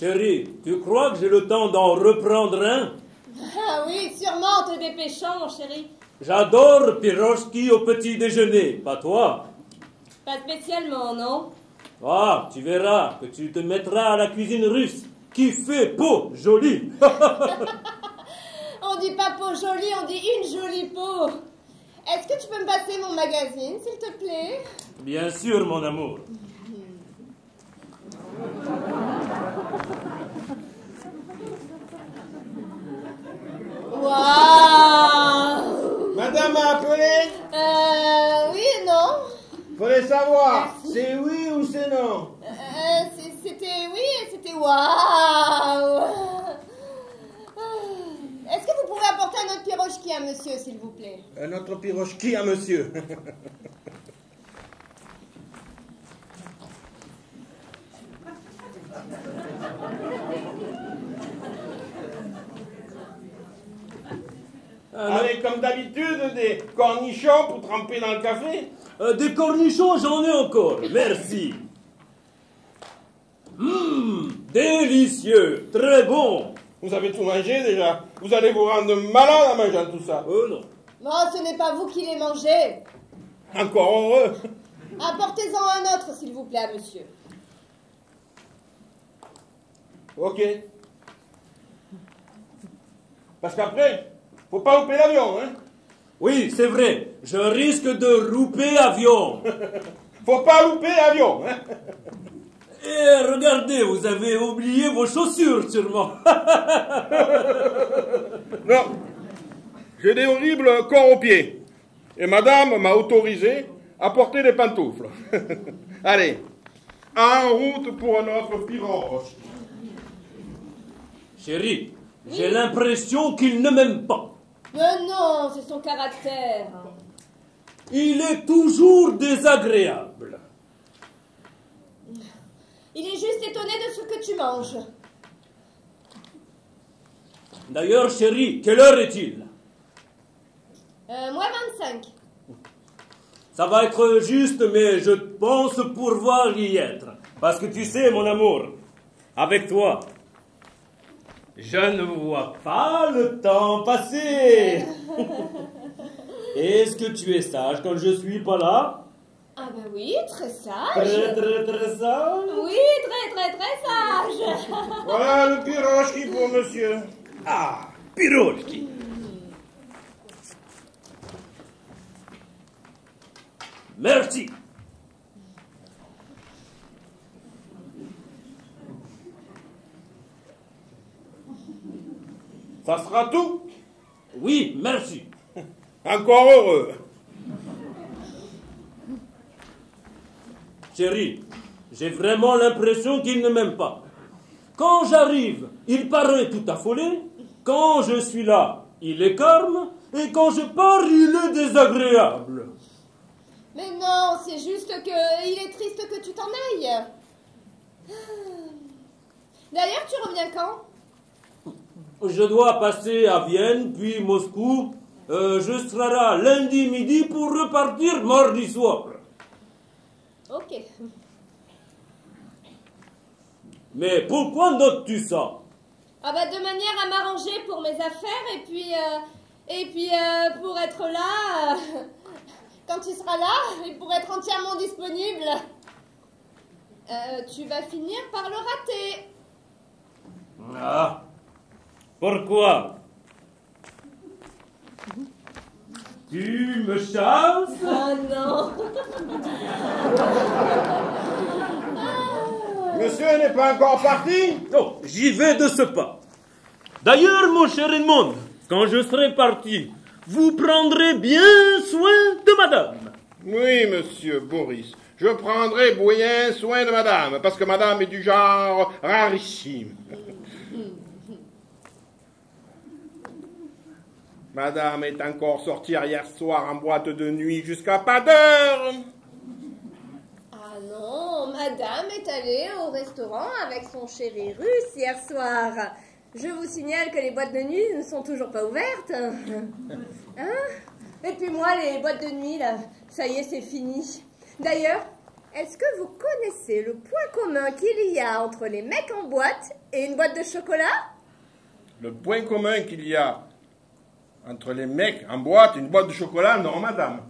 Chérie, tu crois que j'ai le temps d'en reprendre un? Ah oui, sûrement, en te dépêchant, mon chéri. J'adore pirochki au petit déjeuner, pas toi? Pas spécialement, non? Ah, tu verras que tu te mettras à la cuisine russe, qui fait peau jolie. On dit pas peau jolie, on dit une jolie peau. Est-ce que tu peux me passer mon magazine, s'il te plaît? Bien sûr, mon amour. Waouh! Madame a appelé? Oui et non? Fallait savoir, c'est oui ou c'est non? C'était oui et c'était waouh! Est-ce que vous pouvez apporter un autre pirochki à monsieur, s'il vous plaît? Un autre pirochki à monsieur. Avec, comme d'habitude, des cornichons pour tremper dans le café. Des cornichons, j'en ai encore. Merci. Délicieux, très bon. Vous avez tout mangé déjà. Vous allez vous rendre malade en mangeant tout ça. Oh non. Non, ce n'est pas vous qui les mangez. Encore heureux. Apportez-en un autre, s'il vous plaît, à monsieur. Ok. Parce qu'après, faut pas louper l'avion, hein. Oui, c'est vrai. Je risque de louper avion. Faut pas louper l'avion, hein. Et regardez, vous avez oublié vos chaussures, sûrement. Non. J'ai des horribles corps aux pieds. Et madame m'a autorisé à porter des pantoufles. Allez, en route pour notre piroche. Chérie, j'ai l'impression qu'il ne m'aime pas. Mais non, c'est son caractère. Il est toujours désagréable. Il est juste étonné de ce que tu manges. D'ailleurs, chérie, quelle heure est-il? Moi 25. Ça va être juste, mais je pense pouvoir y être. Parce que tu sais, mon amour, avec toi, je ne vois pas le temps passer. Est-ce que tu es sage quand je suis pas là? Ah bah oui, très sage. Très sage. Oui, très sage. Voilà le pirochki pour monsieur. Ah, pirochki. Merci. Ça sera tout? Oui, merci. Encore heureux. Chérie, j'ai vraiment l'impression qu'il ne m'aime pas. Quand j'arrive, il paraît tout affolé. Quand je suis là, il est calme. Et quand je pars, il est désagréable. Mais non, c'est juste que il est triste que tu t'en ailles. D'ailleurs, tu reviens quand? Je dois passer à Vienne, puis Moscou. Je serai là lundi midi pour repartir mardi soir. Ok. Mais pourquoi notes-tu ça? Ah bah de manière à m'arranger pour mes affaires et puis pour être là quand tu seras là et pour être entièrement disponible. Tu vas finir par le rater. Ah, pourquoi? Tu me chasses? Ah non. Monsieur n'est pas encore parti? Non, j'y vais de ce pas. D'ailleurs, mon cher Edmond, quand je serai parti, vous prendrez bien soin de madame. Oui, monsieur Boris. Je prendrai bien soin de madame, parce que madame est du genre rarissime. Madame est encore sortie hier soir en boîte de nuit jusqu'à pas d'heure. Ah non, madame est allée au restaurant avec son chéri russe hier soir. Je vous signale que les boîtes de nuit ne sont toujours pas ouvertes. Hein? Et puis moi, les boîtes de nuit, là, ça y est, c'est fini. D'ailleurs, est-ce que vous connaissez le point commun qu'il y a entre les mecs en boîte et une boîte de chocolat? Le point commun qu'il y a entre les mecs en boîte et une boîte de chocolat, non, madame.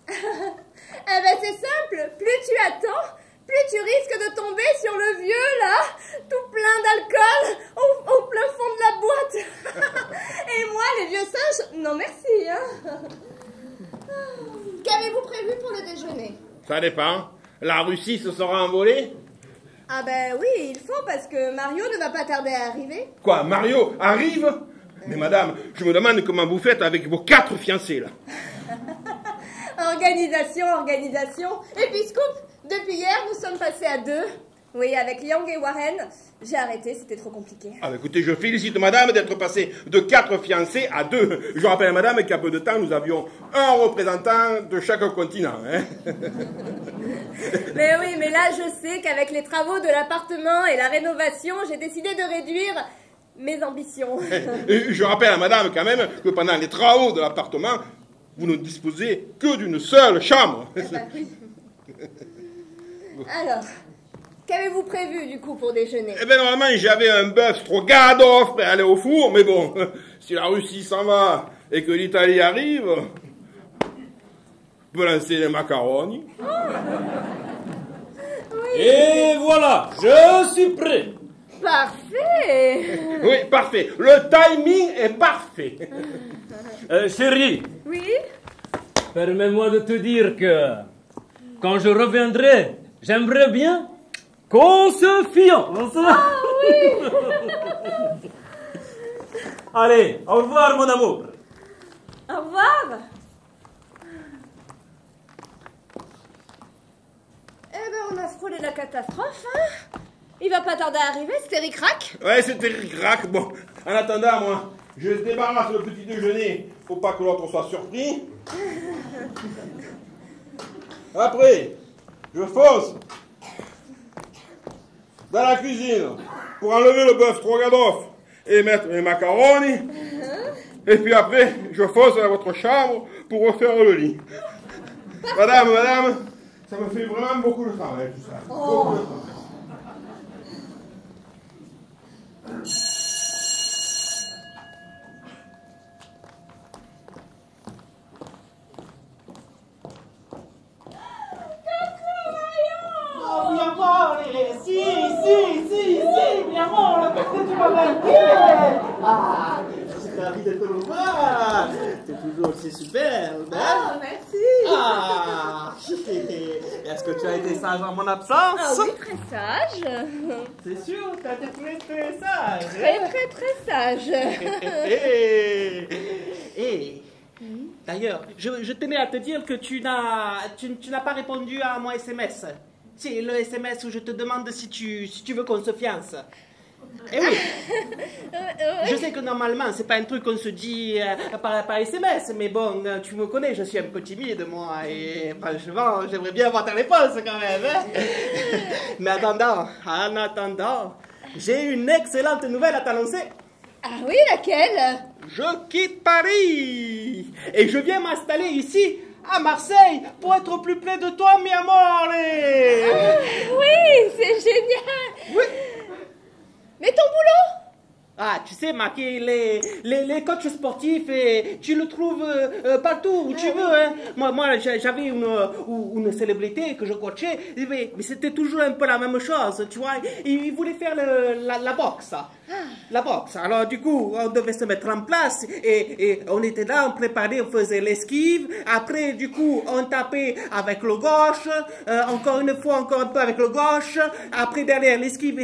Eh ben c'est simple, plus tu attends, plus tu risques de tomber sur le vieux, là, tout plein d'alcool, au plein fond de la boîte. Et moi, les vieux singes, non merci, hein. Qu'avez-vous prévu pour le déjeuner? Ça dépend. La Russie se sera envolée? Ah ben oui, il faut, parce que Mario ne va pas tarder à arriver. Quoi, Mario arrive? Mais madame, je me demande comment vous faites avec vos 4 fiancés, là. Organisation. Et puis, scoop, depuis hier, nous sommes passés à 2. Oui, avec Young et Warren. J'ai arrêté, c'était trop compliqué. Ah, bah, écoutez, je félicite madame d'être passée de 4 fiancés à 2. Je rappelle à madame qu'il y a peu de temps, nous avions un représentant de chaque continent. Hein. Mais oui, mais là, je sais qu'avec les travaux de l'appartement et la rénovation, j'ai décidé de réduire mes ambitions. Et je rappelle à madame quand même que pendant les travaux de l'appartement, vous ne disposez que d'une seule chambre. Bah, oui. Alors, qu'avez-vous prévu du coup pour déjeuner? Eh bien, normalement, j'avais un bœuf stroganoff prêt à aller au four, mais bon, si la Russie s'en va et que l'Italie arrive, je peux lancer les macaronis. Oui. Et voilà, je suis prêt. Parfait. Oui, parfait. Le timing est parfait. Chérie, Oui. permets-moi de te dire que quand je reviendrai, j'aimerais bien qu'on se fiance. Ah oui. Allez, au revoir mon amour. Au revoir. Eh ben, on a frôlé la catastrophe, hein. Il va pas tarder à arriver, c'était ric-rac. Ouais, c'était ric-rac. Bon, en attendant, moi, je débarrasse le petit déjeuner. Faut pas que l'autre soit surpris. Après, je fonce dans la cuisine pour enlever le bœuf stroganoff et mettre mes macaronis. Et puis après, je fonce dans votre chambre pour refaire le lit. Madame, ça me fait vraiment beaucoup de travail, tout ça. Beaucoup de travail. Oh, mi amore, sì, mi amore, perché tu vas bien? Ah, je suis ravi de te revoir. T'es toujours aussi superbe, hein? Oh, merci. Ah, est-ce que tu as été sage en mon absence? Ah oui, très sage. C'est sûr, tu as été très sage. Très sage. Et d'ailleurs, je tenais à te dire que tu n'as pas répondu à mon SMS. C'est le SMS où je te demande si tu veux qu'on se fiance. Eh oui. Je sais que normalement, c'est pas un truc qu'on se dit par SMS, mais bon, tu me connais, je suis un peu timide, moi, et franchement, j'aimerais bien avoir ta réponse quand même. Hein. Mais en attendant, j'ai une excellente nouvelle à t'annoncer. Ah oui, laquelle? Je quitte Paris et je viens m'installer ici, à Marseille, pour être plus près de toi, mi amore. Oui, c'est génial. Oui. Mais ton boulot? Ah, tu sais, Marqué, les coachs sportifs, et tu le trouves partout où tu veux. Hein. Moi j'avais une célébrité que je coachais, mais c'était toujours un peu la même chose, tu vois. Il voulait faire la boxe. La boxe. Alors, du coup, on devait se mettre en place et on était là, on préparait, on faisait l'esquive. Après, du coup, on tapait avec le gauche. Encore une fois, encore un peu avec le gauche. Après, derrière l'esquive.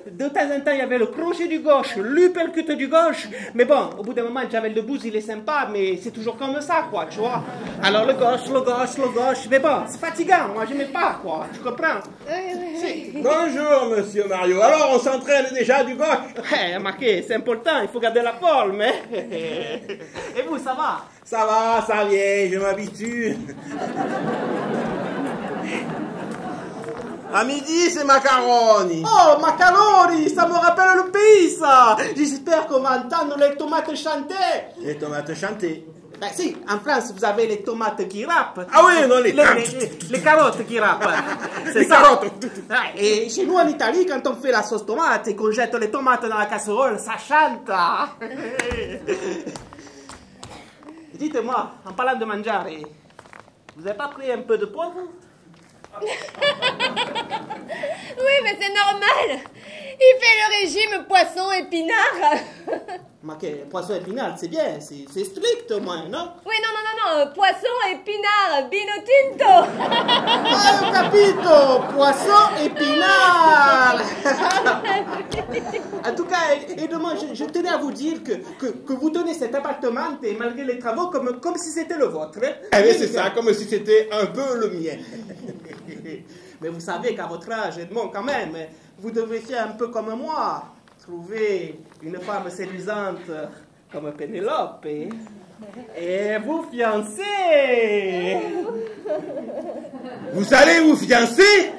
De temps en temps, il y avait le crochet du gauche, l'uppercut du gauche. Mais bon, au bout d'un moment, Javel Debbouze, il est sympa, mais c'est toujours comme ça, quoi, tu vois. Alors, le gauche. Mais bon, c'est fatigant. Moi, je n'aimais pas, quoi. Tu comprends? Oui. Bonjour, monsieur Mario. Alors, on s'entraîne déjà du gauche? Marqué, c'est important, il faut garder la forme. Hein? Et vous, ça va? Ça va, ça vient, je m'habitue. À midi, c'est macaroni. Oh, macaroni, ça me rappelle le pays, ça. J'espère qu'on va entendre les tomates chanter. Les tomates chantées. Ben si, en France, vous avez les tomates qui râpent. Ah oui, non, les carottes qui râpent. C'est les ça. carottes. Ouais, et chez nous, en Italie, quand on fait la sauce tomate et qu'on jette les tomates dans la casserole, ça chante. Dites-moi, en parlant de mangiare, vous n'avez pas pris un peu de poivre? Oui, mais c'est normal. Il fait le régime poisson épinard. Ma che poisson épinard, c'est bien, c'est strict au moins, non? Oui, non, poisson épinard, vino tinto. Ah, ho capito, poisson épinard. En tout cas, et demain, je tenais à vous dire que vous tenez cet appartement, et malgré les travaux, comme si c'était le vôtre. Eh bien, c'est ça, comme si c'était un peu le mien. Mais vous savez qu'à votre âge, Edmond, quand même, vous devez faire un peu comme moi. Trouver une femme séduisante comme Pénélope et vous fiancer. Vous allez vous fiancer?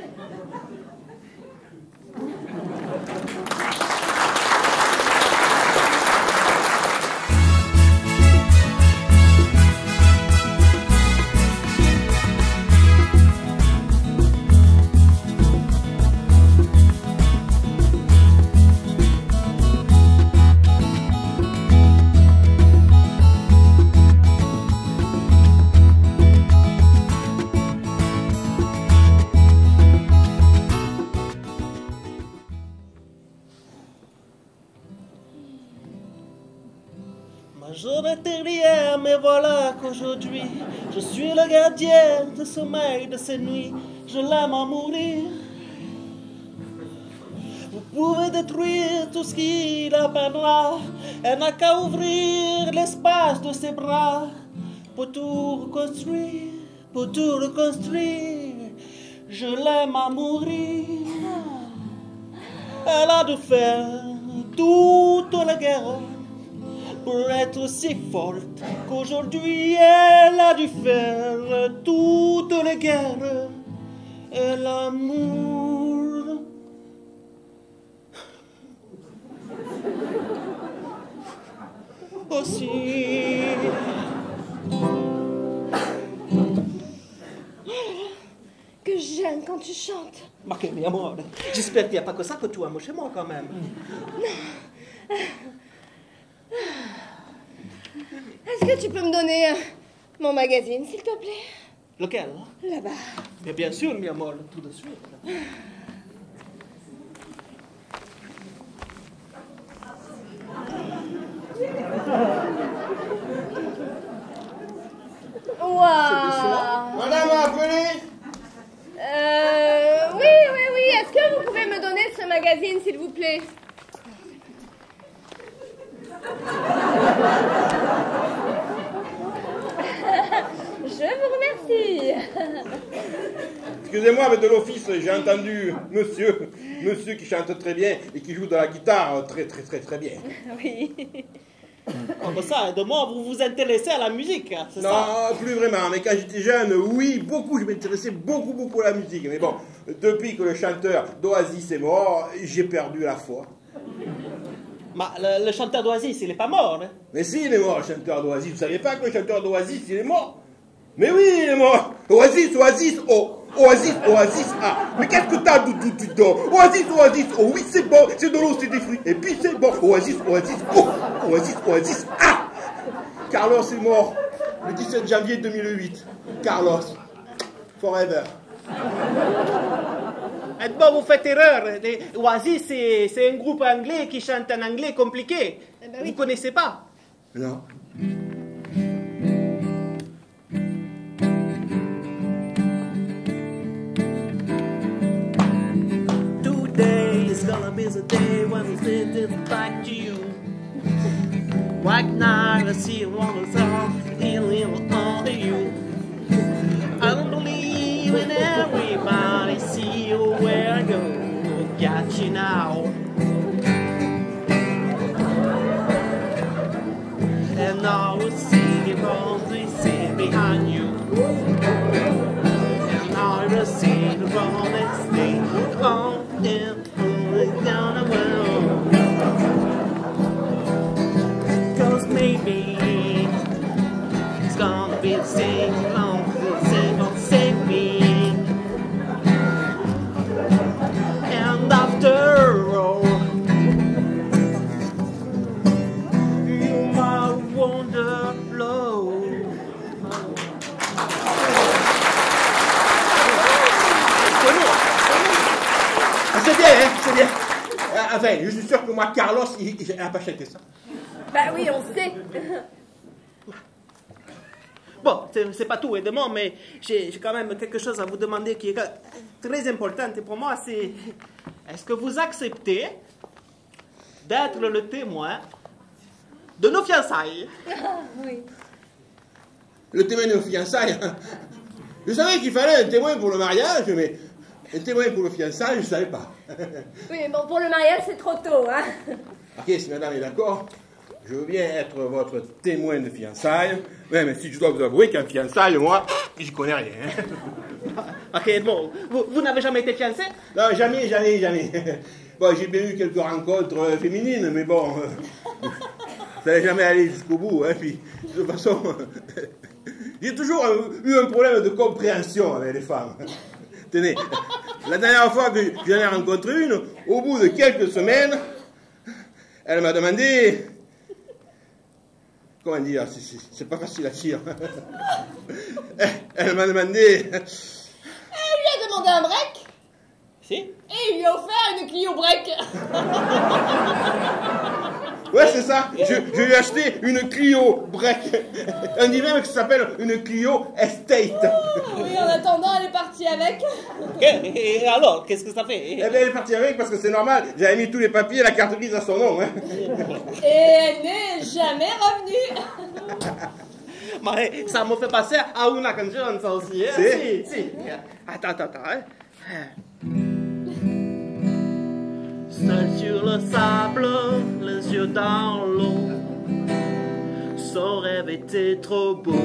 J'aurais été rien, mais voilà qu'aujourd'hui, je suis le gardien de sommeil de ces nuits. Je l'aime à mourir. Vous pouvez détruire tout ce qu'il appellera. Elle n'a qu'à ouvrir l'espace de ses bras pour tout reconstruire, pour tout reconstruire. Je l'aime à mourir. Elle a dû faire toute la guerre pour être aussi forte qu'aujourd'hui elle a dû faire toutes les guerres et l'amour. Aussi. Que j'aime quand tu chantes. Ma che mio amore, j'espère qu'il n'y a pas que ça que tu aimes chez moi quand même. Est-ce que tu peux me donner mon magazine, s'il te plaît? Lequel? Là-bas. Mais bien sûr, mi amore, tout de suite. Waouh! Madame a appelé? Oui. Est-ce que vous pouvez me donner ce magazine, s'il vous plaît? Je vous remercie. Excusez-moi, mais de l'office, j'ai entendu monsieur qui chante très bien et qui joue de la guitare très bien. Oui. Comme ça, de moi, vous vous intéressez à la musique, hein, c'est ça? Non, plus vraiment, mais quand j'étais jeune, oui, beaucoup, je m'intéressais beaucoup à la musique. Mais bon, depuis que le chanteur d'Oasis est mort, j'ai perdu la foi. Mais le chanteur d'Oasis, il n'est pas mort, hein? Mais si, il est mort, le chanteur d'Oasis. Vous saviez pas que le chanteur d'Oasis, il est mort? Mais oui, il est mort. Oasis, oh. Oasis, ah. Mais qu'est-ce que t'as dedans? Oasis, oh oui, c'est bon, c'est de l'eau, c'est des fruits. Et puis c'est bon. Oasis, oh. Oasis, ah. Carlos est mort le 17 janvier 2008. Carlos, forever. Bon, vous faites erreur. Oasis, c'est un groupe anglais qui chante en anglais compliqué. Eh ben oui. Vous connaissez pas? Non. Today is gonna be the day when we send it back to you. Right now, I see one of us healing all of you. I don't believe in everybody. See you where I go. Got you now. And now we'll see from the sea behind you. And now we'll see from the sea on and down the world. 'Cause maybe hein, c'est bien. Enfin, je suis sûr que moi, Carlos, il n'a pas acheté ça. Bah oui, on sait. Bon, c'est pas tout, évidemment, mais j'ai quand même quelque chose à vous demander qui est très important pour moi, c'est... Est-ce que vous acceptez d'être le témoin de nos fiançailles? Oui. Le témoin de nos fiançailles. Je savais qu'il fallait un témoin pour le mariage, mais un témoin pour le fiançailles, je ne savais pas. Oui, mais bon, pour le mariage, c'est trop tôt, hein. Ok, si madame est d'accord, je veux bien être votre témoin de fiançailles. Ouais, mais si je dois vous avouer qu'un fiançailles, moi, j'y connais rien. Ok, bon, vous n'avez jamais été fiancé? Non, jamais. Bon, j'ai bien eu quelques rencontres féminines, mais bon, ça n'est jamais allé jusqu'au bout. Hein, puis, de toute façon, j'ai toujours eu un problème de compréhension avec les femmes. Tenez, la dernière fois que j'en ai rencontré une, au bout de quelques semaines, elle m'a demandé... Comment dire, c'est pas facile à dire. Elle m'a demandé... Elle lui a demandé un break. Si. Et il lui a offert une Clio break. Ouais, c'est ça. Je lui ai acheté une Clio break. On dit même que ça s'appelle une Clio Estate. Oui, en attendant, elle est partie avec. Et alors, qu'est-ce que ça fait? Eh bien, elle est partie avec parce que c'est normal. J'avais mis tous les papiers et la carte grise à son nom. Hein. Et elle n'est jamais revenue. Mais ça me fait passer à une canción, ça aussi. Hein? Si. Attends. Hein? Seul sur le sable, les yeux dans l'eau, son rêve était trop beau.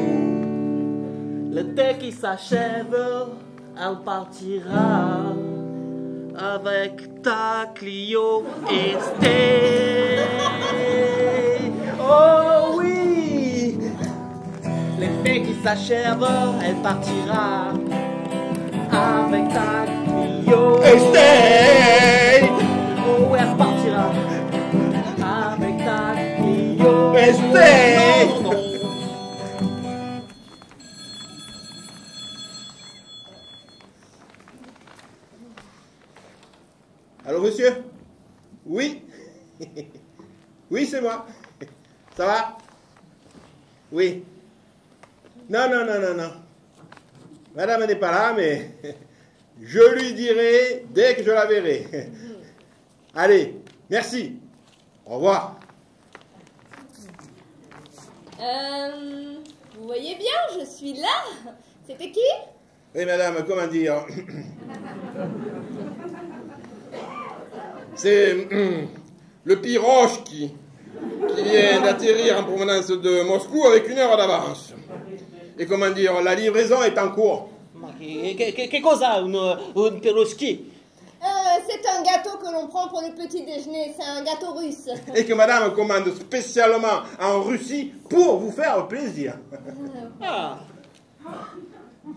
L'été qui s'achève, elle partira avec ta Clio Estate. Oh oui! L'été qui s'achève, elle partira avec ta Clio Estate. Oh, elle partira avec ta Clio Estate. Non. Allô, monsieur? Oui? Oui, c'est moi. Ça va? Oui. Non. Madame n'est pas là, mais je lui dirai dès que je la verrai. Allez, merci. Au revoir. Vous voyez bien, je suis là. C'était qui? Oui, madame, comment dire? C'est le Piroche qui vient d'atterrir en provenance de Moscou avec 1 heure d'avance. Et comment dire, la livraison est en cours. Che cosa un Piroschki? C'est un gâteau que l'on prend pour le petit déjeuner. C'est un gâteau russe. Et que madame commande spécialement en Russie pour vous faire plaisir. Ah.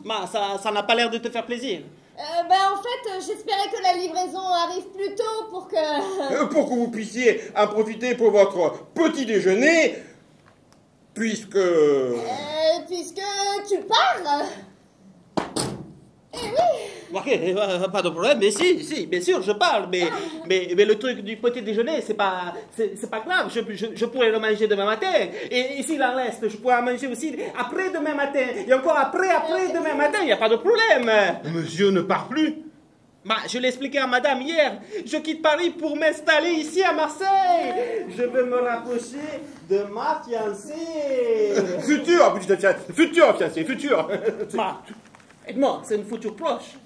Mais ça n'a pas l'air de te faire plaisir. En fait, j'espérais que la livraison arrive plus tôt pour que... Pour que vous puissiez en profiter pour votre petit déjeuner, puisque tu parles. Eh oui. Ok, pas de problème, mais si, bien sûr, je parle, mais le truc du petit déjeuner, c'est pas grave, je pourrais le manger demain matin, et s'il en reste, je pourrais en manger aussi après demain matin, et encore après demain matin, il n'y a pas de problème. monsieur ne part plus. Bah, je l'ai expliqué à madame hier, je quitte Paris pour m'installer ici à Marseille, je veux me rapprocher de ma fiancée. Futur fiancé. Bah, Edmond, c'est une future proche.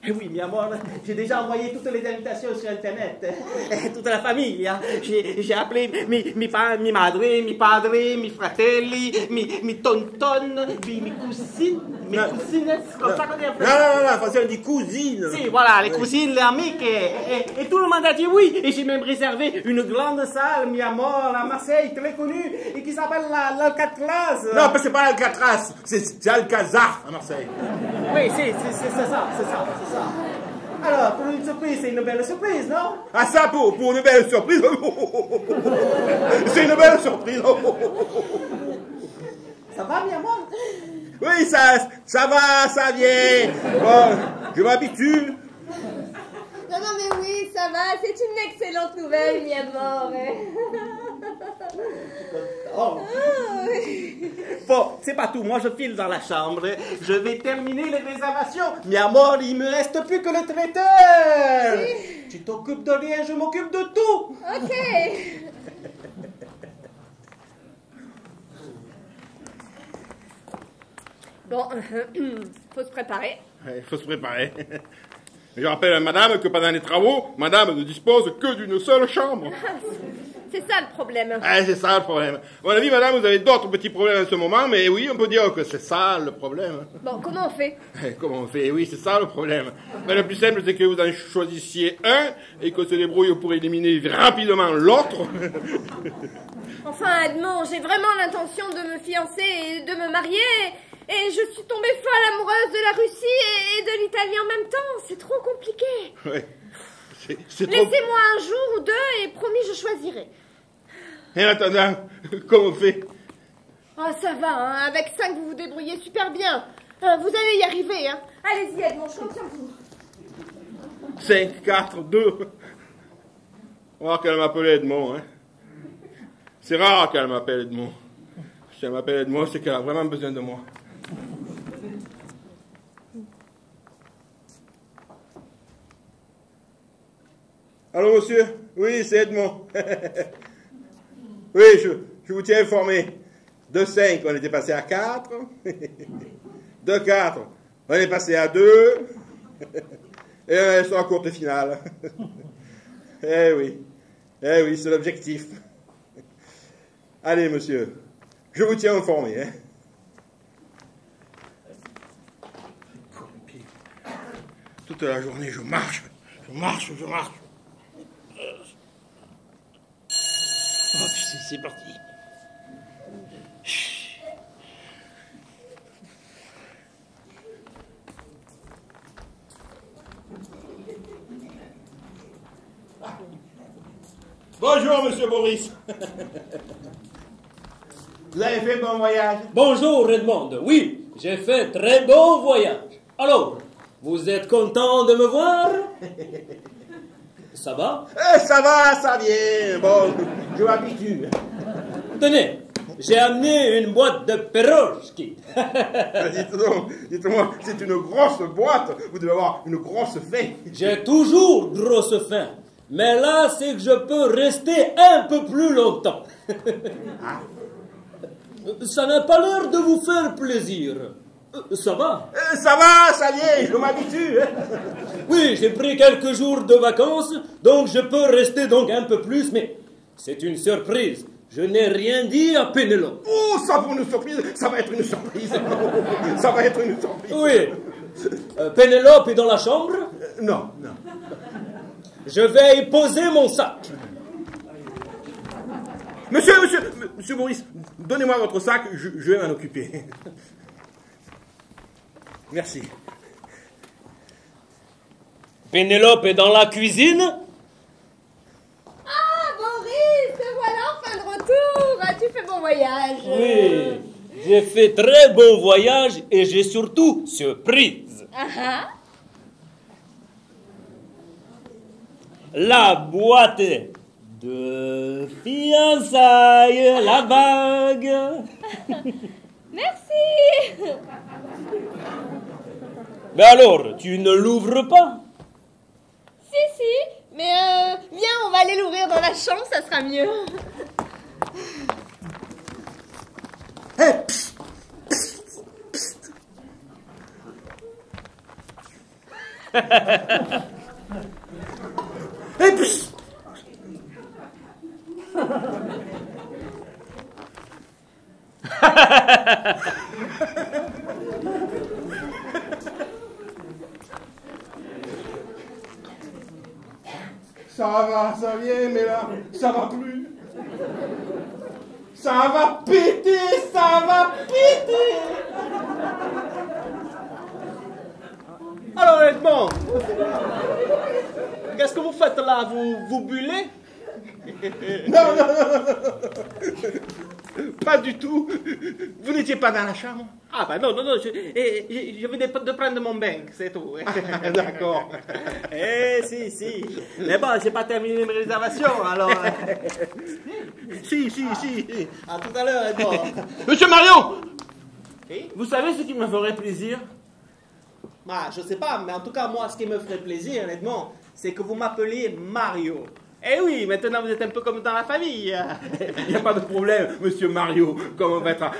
Eh oui, mi amor, j'ai déjà envoyé toutes les invitations sur Internet. Toute la famille. Hein. J'ai appelé mi madre, mi padre, mi fratelli, mi tonton, mi cousine, mi cousines, comme ça qu'on dit. Non, on dit cousine. Si, voilà, les cousines, les amiques. Et tout le monde a dit oui. Et j'ai même réservé une grande salle, mi amor, à Marseille, très connue, et qui s'appelle l'Alcatraz. Non, c'est pas l'Alcatraz, c'est Alcazar à Marseille. Oui, c'est ça. Alors, pour une surprise, c'est une belle surprise, non? Ah ça, pour une belle surprise. C'est une belle surprise. Ça va, mi amor? Oui, ça va, ça vient. Bon, je m'habitue. Non, non, mais oui, ça va, c'est une excellente nouvelle, mi amore. Oh. Bon, c'est pas tout. Moi, je file dans la chambre. Je vais terminer les réservations. Mi amor, il me reste plus que le traiteur. Oui. Tu t'occupes de rien, je m'occupe de tout. Ok. Bon, faut se préparer. Il faut se préparer. Je rappelle à madame que pendant les travaux, madame ne dispose que d'une seule chambre. C'est ça le problème. Ah, c'est ça le problème. À mon avis, madame, vous avez d'autres petits problèmes en ce moment, mais oui, on peut dire que c'est ça le problème. Bon, comment on fait? Comment on fait? Oui, c'est ça le problème. Mais le plus simple, c'est que vous en choisissiez un et qu'on se débrouille pour éliminer rapidement l'autre. Enfin, Edmond, j'ai vraiment l'intention de me fiancer et de me marier. Et je suis tombée folle amoureuse de la Russie et de l'Italie en même temps. C'est trop compliqué. Oui. C'est trop... Laissez-moi un jour ou deux et promis, je choisirai. Et en attendant, comment on fait? Oh, ça va, hein. Avec 5, vous vous débrouillez super bien. Vous allez y arriver, hein. Allez-y, Edmond, je compte sur vous. 5, 4, 2. On va voir qu'elle m'appelait Edmond, hein. C'est rare qu'elle m'appelle Edmond. Si elle m'appelle Edmond, c'est qu'elle a vraiment besoin de moi. Allô, monsieur? Oui, c'est Edmond. Oui, je vous tiens informé. De 5, on était passé à 4. De 4, on est passé à 2. Et elles sont en courte finale. Eh oui, c'est l'objectif. Allez, monsieur, je vous tiens informé. Hein. Toute la journée, je marche. Oh, c'est parti. Bonjour, monsieur Boris. Vous avez fait bon voyage? Bonjour, Edmond. Oui, j'ai fait très bon voyage. Alors, vous êtes content de me voir? Ça va? Ça va, ça vient. Bon, je m'habitue. Tenez, j'ai amené une boîte de pirochki. Dites-moi, c'est une grosse boîte. Vous devez avoir une grosse faim. J'ai toujours grosse faim. Mais là, c'est que je peux rester un peu plus longtemps. Ça n'a pas l'air de vous faire plaisir. Ça va? Ça va, ça vient, je m'habitue. Oui, j'ai pris quelques jours de vacances, donc je peux rester donc un peu plus, mais c'est une surprise. Je n'ai rien dit à Pénélope. Oh, ça pour une surprise, ça va être une surprise. Ça va être une surprise. Oui. Pénélope est dans la chambre? Non. Je vais y poser mon sac. Monsieur Boris, donnez-moi votre sac, je vais m'en occuper. Merci. Pénélope est dans la cuisine? Ah, Boris, te voilà enfin de retour. Tu fais bon voyage. Oui, j'ai fait très bon voyage et j'ai surtout surprise. La boîte de fiançailles, la bague. Merci. Mais alors, tu ne l'ouvres pas? Si, mais viens, on va aller l'ouvrir dans la chambre, ça sera mieux. Hey, Hey, psst. Ça va, ça vient, mais là, ça va plus. Ça va péter, ça va péter. Alors, Edmond, qu'est-ce que vous faites là? Vous bullez? Non. Pas du tout. Vous n'étiez pas dans la chambre? Ah bah non, je venais de prendre mon bain, c'est tout. D'accord. Si. Mais bon, j'ai pas terminé mes réservations, alors... Si. À tout à l'heure, Edmond. Monsieur Mario! Oui? Vous savez ce qui me ferait plaisir? Bah, je sais pas, mais en tout cas, moi, ce qui me ferait plaisir, honnêtement, c'est que vous m'appeliez Mario. Eh oui, maintenant vous êtes un peu comme dans la famille. Il n'y a pas de problème, monsieur Mario. Comme on va être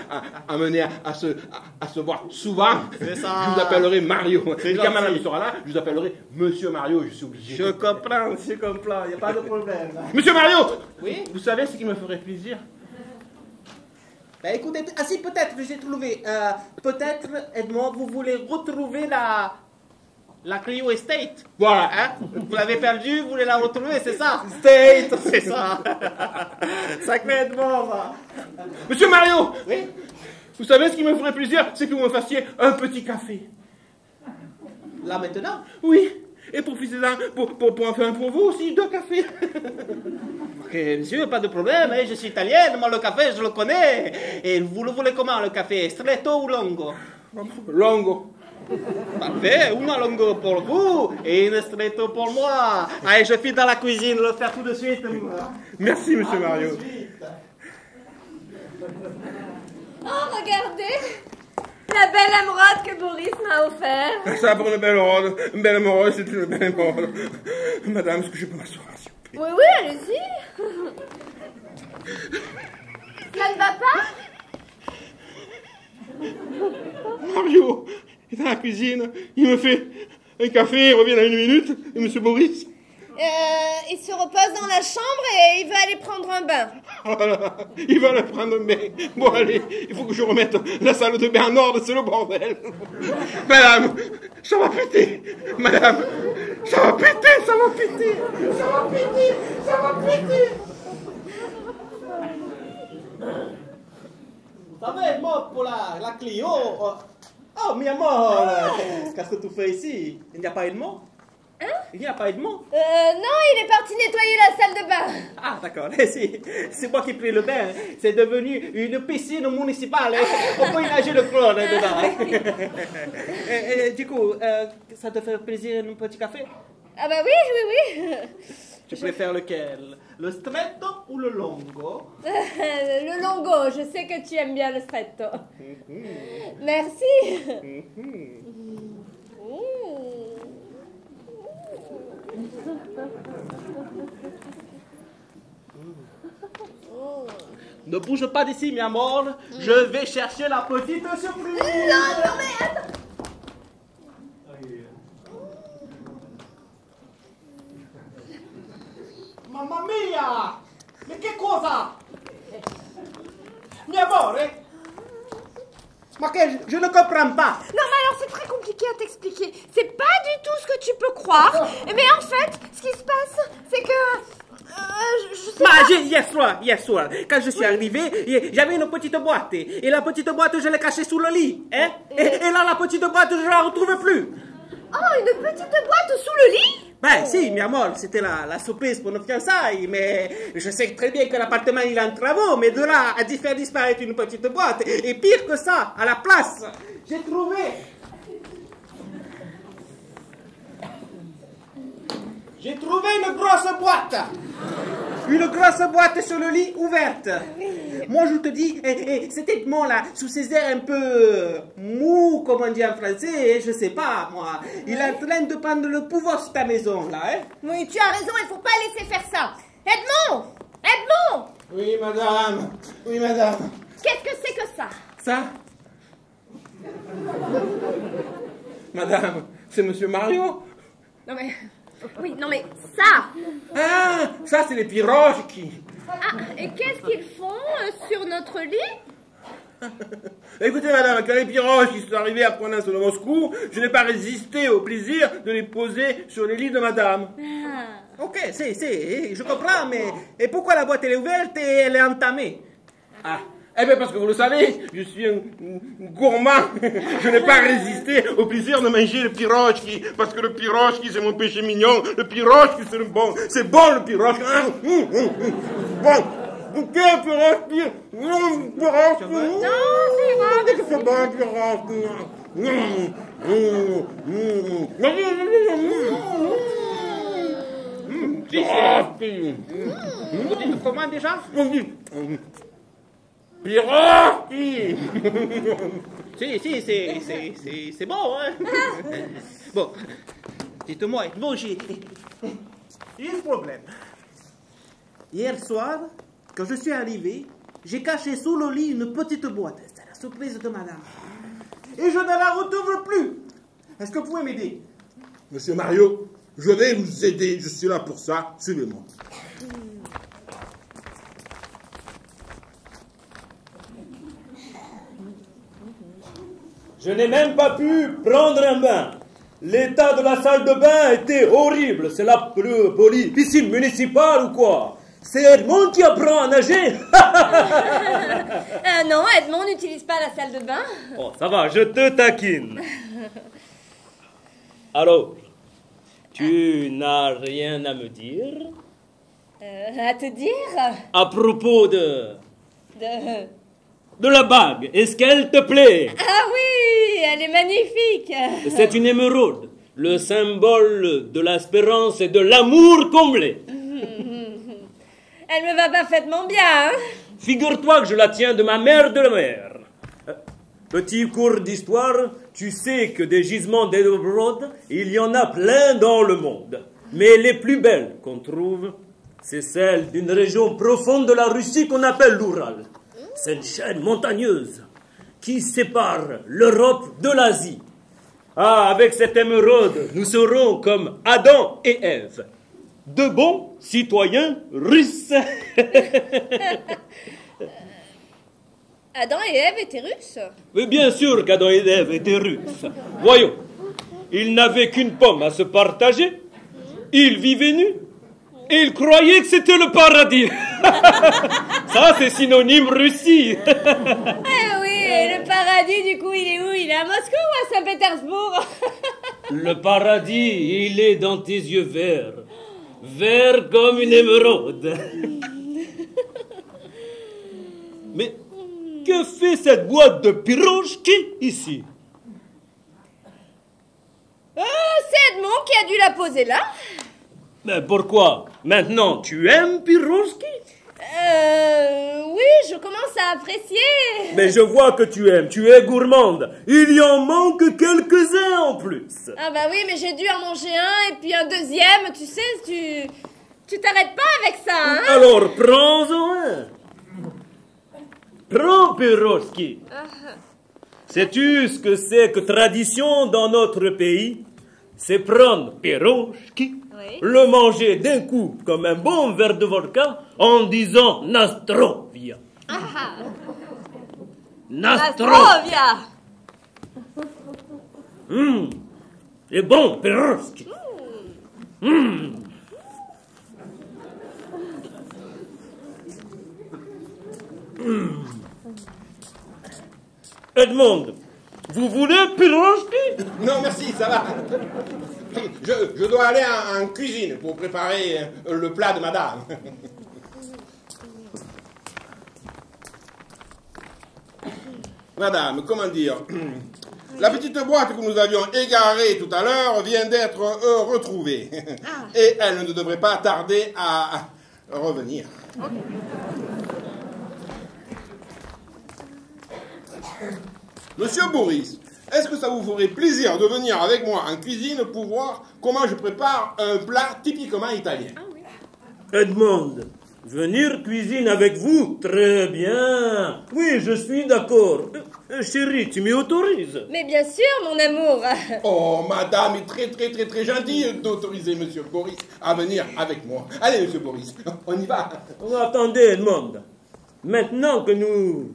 amené à se voir souvent, C'est ça. je vous appellerai Mario. C'est Et quand gentil. madame sera là, je vous appellerai monsieur Mario, je suis obligé. Je comprends, il n'y a pas de problème. Monsieur Mario! Oui? Vous savez ce qui me ferait plaisir? Ben écoutez, si peut-être j'ai trouvé, peut-être, Edmond, vous voulez retrouver la Clio Estate. Voilà. Hein? Vous l'avez perdue, vous voulez la retrouver, c'est ça? State, c'est ça. Sacré Edmond, va. Monsieur Mario! Oui? Vous savez ce qui me ferait plaisir? C'est que vous me fassiez un petit café. Là maintenant? Oui. Et profitez-en pour en faire un pour vous aussi, 2 cafés. Ok, monsieur, pas de problème, hein, je suis italienne, moi le café, je le connais. Et vous le voulez comment, le café? Stretto ou longo? Longo. Parfait, una longo pour vous et une stretto pour moi. Allez, je file dans la cuisine, le faire tout de suite. Merci, monsieur Mario. Oh, regardez! La belle émeraude que Boris m'a offerte. Ça pour une belle rôde. Une belle émeraude, c'est une belle émeraude. Madame, est-ce que je peux m'asseoir, s'il vous plaît? Oui, allez-y. Ça ne va pas? Mario est dans la cuisine. Il me fait un café, il revient dans 1 minute. Et monsieur Boris? Il se repose dans la chambre et il veut aller prendre un bain. Oh là là, il va aller prendre un bain. Bon, allez, il faut que je remette la salle de bain en ordre, c'est le bordel. Madame, ça va péter. Madame, ça va péter, ça va péter. Ça va péter, ça va péter. Vous savez, moi, pour la Clio... Oh, mi amor, qu'est-ce que tu fais ici? Il n'y a pas Edmond? Hein? Il n'y a pas Edmond? Non, il est parti nettoyer la salle de bain. Ah, d'accord, c'est moi qui pris le bain. C'est devenu une piscine municipale. On peut y nager le chlore dedans. Du coup, ça te fait plaisir un petit café? Ah bah oui. Tu préfères lequel? Le stretto ou le longo? Le longo, je sais que tu aimes bien le stretto. Merci. Ne bouge pas d'ici, mi amor. Je vais chercher la petite surprise. Non, mais attends. Mamma mia! Ma che cosa? Mi amore? Ma che je ne comprends pas. Non, mais alors c'est très compliqué à t'expliquer. C'est pas du tout ce que tu peux croire. Mais en fait, ce qui se passe, c'est que... je sais pas. Hier soir, quand je suis arrivé, j'avais une petite boîte. Et la petite boîte, je l'ai cachée sous le lit. Hein? Et là, la petite boîte, je la retrouve plus. Oh, une petite boîte sous le lit? Ben si, mi amor, c'était la surprise pour nos fiançailles, mais je sais très bien que l'appartement il est en travaux, mais de là à faire disparaître une petite boîte, et pire que ça, à la place, j'ai trouvé une grosse boîte. Une grosse boîte sur le lit ouverte. Moi, je te dis, cet Edmond là, sous ses airs un peu mou, comme on dit en français, je sais pas, moi. Il est en train de prendre le pouvoir sur ta maison, là, hein. Oui, tu as raison, il faut pas laisser faire ça. Edmond! Oui, madame. Oui, madame. Qu'est-ce que c'est que ça? Ça? Madame, c'est monsieur Mario? Non mais... Oui, non mais ça! Ah, ça c'est les piroghi. Ah, et qu'est-ce qu'ils font sur notre lit? Écoutez, madame, quand les piroghi sont arrivés à Province de Moscou, je n'ai pas résisté au plaisir de les poser sur les lits de madame. Ah. Ok, si, je comprends, mais et pourquoi la boîte elle est ouverte et elle est entamée? Ah, eh bien parce que vous le savez, je suis un gourmand. Je n'ai pas résisté au plaisir de manger le piroghi, parce que le piroghi c'est mon péché mignon. Le piroghi c'est bon le piroghi. Bon. Bouquet, Piroski. Non, Piroski. Non, c'est grave. C'est bon, Piroski. Vous dites comment déjà? Piroski. Si, c'est bon, hein? Bon, dites-moi, bon, j'ai un problème. Hier soir, quand je suis arrivé, j'ai caché sous le lit une petite boîte. C'est la surprise de madame. Et je ne la retrouve plus. Est-ce que vous pouvez m'aider? Monsieur Mario, je vais vous aider. Je suis là pour ça. Suivez-moi. Je n'ai même pas pu prendre un bain. L'état de la salle de bain était horrible. C'est la plus polie piscine municipale ou quoi? C'est Edmond qui apprend à nager. Non, Edmond n'utilise pas la salle de bain. Oh, ça va, je te taquine. Alors, tu n'as rien à me dire À te dire à propos de la bague? Est-ce qu'elle te plaît? Ah oui, elle est magnifique. C'est une émeraude, le symbole de l'espérance et de l'amour comblé. Elle me va parfaitement bien, hein? Figure-toi que je la tiens de ma mère de la mer. Petit cours d'histoire, tu sais que des gisements d'émeraude, il y en a plein dans le monde. Mais les plus belles qu'on trouve, c'est celles d'une région profonde de la Russie qu'on appelle l'Oural. C'est une chaîne montagneuse qui sépare l'Europe de l'Asie. Ah, avec cette émeraude, nous serons comme Adam et Ève, de bons citoyens russes. Adam et Ève étaient russes. Mais bien sûr qu'Adam et Ève étaient russes. Voyons, ils n'avaient qu'une pomme à se partager, ils vivaient nus, et ils croyaient que c'était le paradis. Ça, c'est synonyme Russie. Eh oui, et le paradis, du coup, il est où? Il est à Moscou ou à Saint-Pétersbourg? Le paradis, il est dans tes yeux verts. Vert comme une émeraude. Mais que fait cette boîte de pirochki ici? C'est Edmond qui a dû la poser là. Mais pourquoi? Maintenant, tu aimes pirochki? Oui, je commence à apprécier. Mais je vois que tu aimes, tu es gourmande. Il y en manque quelques-uns en plus. Ah bah oui, mais j'ai dû en manger un et puis un deuxième, tu sais, tu t'arrêtes pas avec ça, hein? Alors, prends-en un. Prends pirochki. Sais-tu ce que c'est que tradition dans notre pays? C'est prendre pirochki, Oui. le manger d'un coup comme un bon verre de vodka en disant Nastrovia. Nastrovia. Nastrovia. C'est bon, pirochki. Edmond, vous voulez pirochki? Non, merci, ça va. Je dois aller en cuisine pour préparer le plat de madame. Madame, comment dire? La petite boîte que nous avions égarée tout à l'heure vient d'être retrouvée. Et elle ne devrait pas tarder à revenir. Monsieur Boris, est-ce que ça vous ferait plaisir de venir avec moi en cuisine pour voir comment je prépare un plat typiquement italien? Edmond, venir cuisiner avec vous? Très bien. Oui, je suis d'accord. Chérie, tu m'y autorises? Mais bien sûr, mon amour. Oh, madame est très gentille d'autoriser monsieur Boris à venir avec moi. Allez, monsieur Boris, on y va. Oh, attendez, Edmond. Maintenant que nous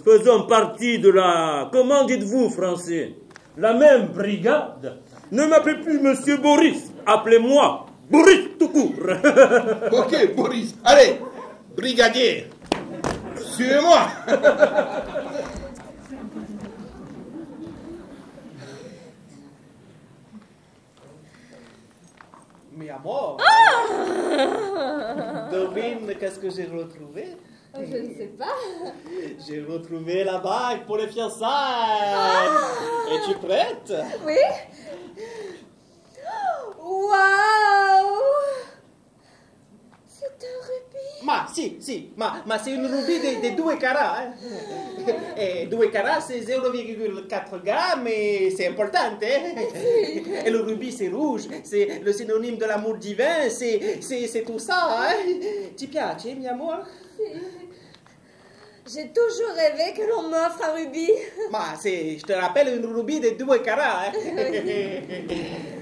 faisons partie de la... Comment dites-vous, français? La même brigade. Ne m'appelez plus monsieur Boris. Appelez-moi Boris tout court. Ok, Boris. Allez, brigadier, suivez-moi. Mi amor. Devine qu'est-ce que j'ai retrouvé? Je ne sais pas. J'ai retrouvé la bague pour les fiançailles. Es-tu prête? Oui. Waouh! C'est un rubis. Ma, c'est une rubis de 2 carats. Hein. Et 2 carats, c'est 0,4 grammes, mais c'est important. Hein. Et le rubis, c'est rouge, c'est le synonyme de l'amour divin, c'est tout ça. Hein. Ti piace, mi amor? J'ai toujours rêvé que l'on m'offre un rubis. Ma, je te rappelle une rubis de 2 carats. Hein.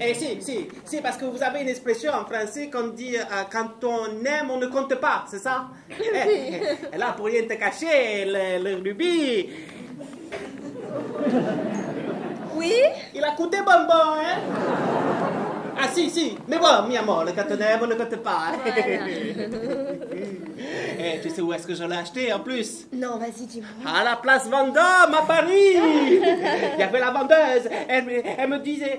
Et si, parce que vous avez une expression en français qu'on dit quand on aime, on ne compte pas, c'est ça? Oui. Et là, pour rien te cacher, le rubis, Oui? il a coûté bonbon, hein? Ah si, mais bon, mi amor, quand on aime, on ne compte pas. Hein. Voilà. Et tu sais où est-ce que je l'ai acheté en plus? Non, vas-y, dis-moi. À la place Vendôme, à Paris. Il y avait la vendeuse. Elle me disait,